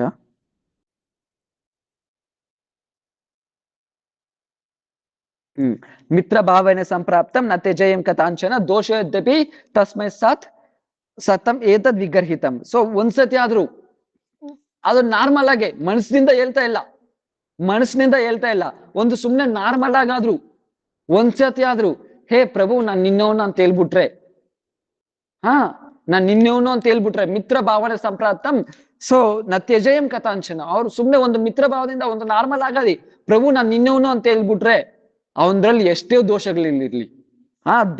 Speaker 1: ಮಿತ್ರ ಭಾವನೆ ಸಂಪ್ರಾಪ್ತಂ ನ ತ್ಯಜೇಯಂ ಕಥಾಂಚನ ದೋಷ ಯದ್ಯಪಿ ತಸ್ಮೈ ಸಾತ್ ಸತಂ ಏತದ್ ವಿಗರ್ಹಿತಂ. ಸೊ ಒಂದ್ಸತಿ ಆದ್ರೂ ಅದು ನಾರ್ಮಲ್ ಆಗಿ ಮನಸ್ಸಿನಿಂದ ಹೇಳ್ತಾ ಇಲ್ಲ, ಒಂದು ಸುಮ್ನೆ ನಾರ್ಮಲ್ ಆಗಾದ್ರು ಒಂದ್ಸತಿ ಆದ್ರೂ ಹೇ ಪ್ರಭು ನಾನ್ ನಿನ್ನವನು ಅಂತ ಹೇಳ್ಬಿಟ್ರೆ, ನಾನ್ ನಿನ್ನವನು ಅಂತ ಹೇಳ್ಬಿಟ್ರೆ ಮಿತ್ರ ಭಾವನೆ ಸಂಪ್ರಾಪ್ತಂ. ಸೊ ನ ತ್ಯಜೇಯಂ ಕಥಾಂಚನ, ಅವ್ರು ಸುಮ್ನೆ ಒಂದು ಮಿತ್ರ ಭಾವದಿಂದ ಒಂದು ನಾರ್ಮಲ್ ಆಗದಿ ಪ್ರಭು ನಾನ್ ನಿನ್ನವನು ಅಂತ ಹೇಳ್ಬಿಟ್ರೆ ಅವನ್ರಲ್ಲಿ ಎಷ್ಟೇ ದೋಷಗಳಿರ್ಲಿ,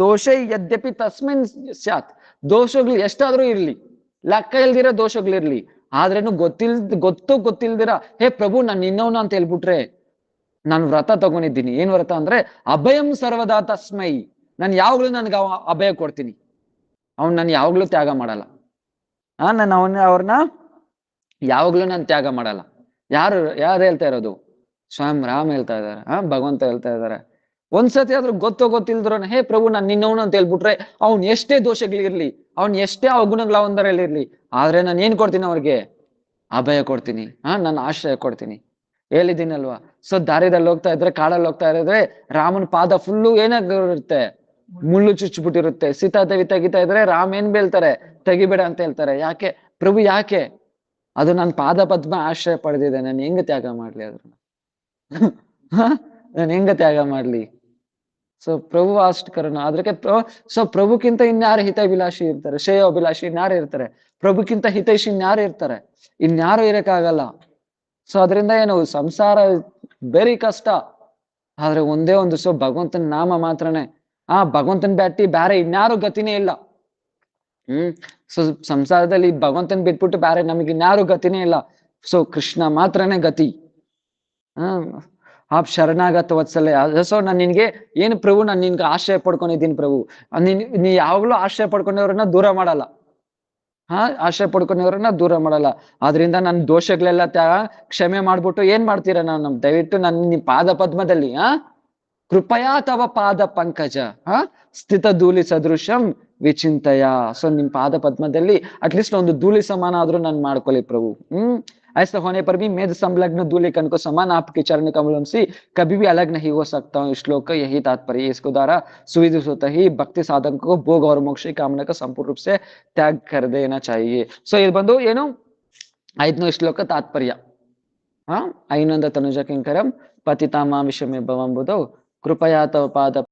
Speaker 1: ದೋಷ ಯದ್ಯಪಿ ತಸ್ಮಿನ್ ಸ್ಯಾತ್, ದೋಷಗಳು ಎಷ್ಟಾದ್ರೂ ಇರ್ಲಿ, ಲೆಕ್ಕ ಇಲ್ದಿರೋ ದೋಷಗಳಿರ್ಲಿ, ಆದ್ರೇನು ಗೊತ್ತಿಲ್ದಿರ ಹೇ ಪ್ರಭು ನಾನ್ ನಿನ್ನವನು ಅಂತ ಹೇಳ್ಬಿಟ್ರೆ ನಾನು ವ್ರತ ತಗೊಂಡಿದ್ದೀನಿ. ಏನ್ ವ್ರತ ಅಂದ್ರೆ ಅಭಯಂ ಸರ್ವದಾ ತಸ್ಮೈ, ನಾನು ಯಾವಾಗ್ಲೂ ನನ್ಗೆ ಅಭಯ ಕೊಡ್ತೀನಿ, ಅವ್ನ್ ನಾನು ಯಾವಾಗ್ಲೂ ತ್ಯಾಗ ಮಾಡಲ್ಲ. ನಾನು ಅವ್ರನ್ನ ಯಾವಾಗ್ಲೂ ನಾನು ತ್ಯಾಗ ಮಾಡಲ್ಲ. ಯಾರು ಹೇಳ್ತಾ ಇರೋದು? ಸ್ವಯಂ ರಾಮ್ ಹೇಳ್ತಾ ಇದಾರೆ, ಭಗವಂತ ಹೇಳ್ತಾ ಇದಾರೆ. ಒಂದ್ಸತಿ ಆದ್ರೂ ಗೊತ್ತಿಲ್ದ್ರು ಹೇ ಪ್ರಭು ನಾನ್ ನಿನ್ನವನು ಅಂತ ಹೇಳ್ಬಿಟ್ರೆ ಅವ್ನ್ ಎಷ್ಟೇ ದೋಷಗಳಿರ್ಲಿ, ಅವ್ನ್ ಎಷ್ಟೇ ಅವಗುಣಗಳ ಒಂದರಲ್ಲಿರ್ಲಿ, ಆದ್ರೆ ನಾನು ಏನ್ ಕೊಡ್ತೀನಿ ಅವ್ರಿಗೆ? ಅಭಯ ಕೊಡ್ತೀನಿ, ನಾನು ಆಶ್ರಯ ಕೊಡ್ತೀನಿ. ಹೇಳಿದ್ದೀನಲ್ವಾ? ಸೊ ದಾರಿದಲ್ಲಿ ಹೋಗ್ತಾ ಇದ್ರೆ, ಕಾಡಲ್ಲಿ ಹೋಗ್ತಾ ಇದ್ರೆ ರಾಮನ ಪಾದ ಫುಲ್ಲು ಏನಾಗಿರುತ್ತೆ? ಮುಳ್ಳು ಚುಚ್ಚಿಬಿಟ್ಟಿರುತ್ತೆ. ಸೀತಾದೇವಿ ತೆಗಿತಾ ಇದ್ರೆ ರಾಮ್ ಏನ್ ಬೀಳ್ತಾರೆ? ತೆಗಿಬೇಡ ಅಂತ ಹೇಳ್ತಾರೆ. ಯಾಕೆ ಪ್ರಭು? ಯಾಕೆ? ಅದು ನನ್ನ ಪಾದ ಪದ್ಮ ಆಶ್ರಯ ಪಡೆದಿದೆ, ನಾನು ಹೆಂಗ ತ್ಯಾಗ ಮಾಡ್ಲಿ ಅದನ್ನ? ನಾನು ಹೆಂಗ ತ್ಯಾಗ ಮಾಡ್ಲಿ? ಸೊ ಪ್ರಭು ಅಷ್ಟು ಕರುಣ. ಅದಕ್ಕೆ ಸೊ ಪ್ರಭುಕ್ಕಿಂತ ಇನ್ಯಾರು ಹಿತೈಭಿಲಾಷಿ ಇರ್ತಾರೆ? ಶ್ರೇಯೋಭಿಲಾಷಿ ಇನ್ಯಾರು ಇರ್ತಾರೆ? ಪ್ರಭುಕ್ಕಿಂತ ಹಿತೈಷಿ ಇನ್ಯಾರು ಇರ್ತಾರೆ? ಇನ್ಯಾರು ಇರಕ್ಕಾಗಲ್ಲ. ಸೊ ಅದರಿಂದ ಏನು, ಸಂಸಾರ ವೆರಿ ಕಷ್ಟ. ಆದ್ರೆ ಒಂದೇ ಒಂದು, ಸೊ ಭಗವಂತನ ನಾಮ ಮಾತ್ರನೇ, ಭಗವಂತನ ಬ್ಯಾಟಿ ಬ್ಯಾರೆ ಇನ್ಯಾರು ಗತಿನೇ ಇಲ್ಲ. ಸೊ ಸಂಸಾರದಲ್ಲಿ ಭಗವಂತನ ಬಿಟ್ಬಿಟ್ಟು ಬ್ಯಾರೆ ನಮಗೆ ಇನ್ಯಾರು ಗತಿನೇ ಇಲ್ಲ. ಸೊ ಕೃಷ್ಣ ಮಾತ್ರನೇ ಗತಿ. ಶರಣಾಗತ ವತ್ಸಲ್ಯ. ಸೊ ನಾನು ನಿನ್ಗೆ ಏನು ಪ್ರಭು, ನಾನು ನಿನ್ಗೆ ಆಶ್ರಯ ಪಡ್ಕೊಂಡಿದ್ದೀನಿ ಪ್ರಭು. ನೀ ಯಾವಾಗ್ಲೂ ಆಶ್ರಯ ಪಡ್ಕೊಂಡವ್ರನ್ನ ದೂರ ಮಾಡಲ್ಲ, ಆಶ್ರಯ ಪಡ್ಕೊಂಡವ್ರನ್ನ ದೂರ ಮಾಡಲ್ಲ. ಆದ್ರಿಂದ ನನ್ನ ದೋಷಗಳೆಲ್ಲ ಕ್ಷಮೆ ಮಾಡ್ಬಿಟ್ಟು ಏನ್ ಮಾಡ್ತೀರಾ? ನಾವು ದಯವಿಟ್ಟು ನನ್ನ ಪಾದ ಪದ್ಮದಲ್ಲಿ ಕೃಪಯಾ ತವ ಪಾದ ಪಂಕಜ ಸ್ಥಿತ ಧೂಳಿ ಸದೃಶಂ ವಿಚಿಂತಯ. ಸೊ ನಿಮ್ ಪಾದ ಪದ್ಮದಲ್ಲಿ ಅಟ್ಲೀಸ್ಟ್ ಒಂದು ಧೂಳಿ ಸಮಾನ ಆದ್ರೂ ನಾನು ಮಾಡ್ಕೊಳ್ಳಿ ಪ್ರಭು. ऐसा होने पर भी मेद संलग्न धूलि कण को समान आपके चरण कमलों से कभी भी अलग नहीं हो सकता हूँ. श्लोक का यही तात्पर्य है. इसको द्वारा सुविदित होता ही भक्ति साधक को भोग और मोक्ष की कामना का संपूर्ण रूप से त्याग कर देना चाहिए. ಸೊ ಇದು ಬಂದು ಏನು 5ನೇ ಶ್ಲೋಕ ತಾತ್ಪರ್ಯ. ಐನಂದ ತನುಜ ಕಿಂಕರಂ ಪತಿತಾಮ ವಿಷಮೆ ಭವಂಬುಧೌ ಕೃಪಯಾ ತವ ಪಾದ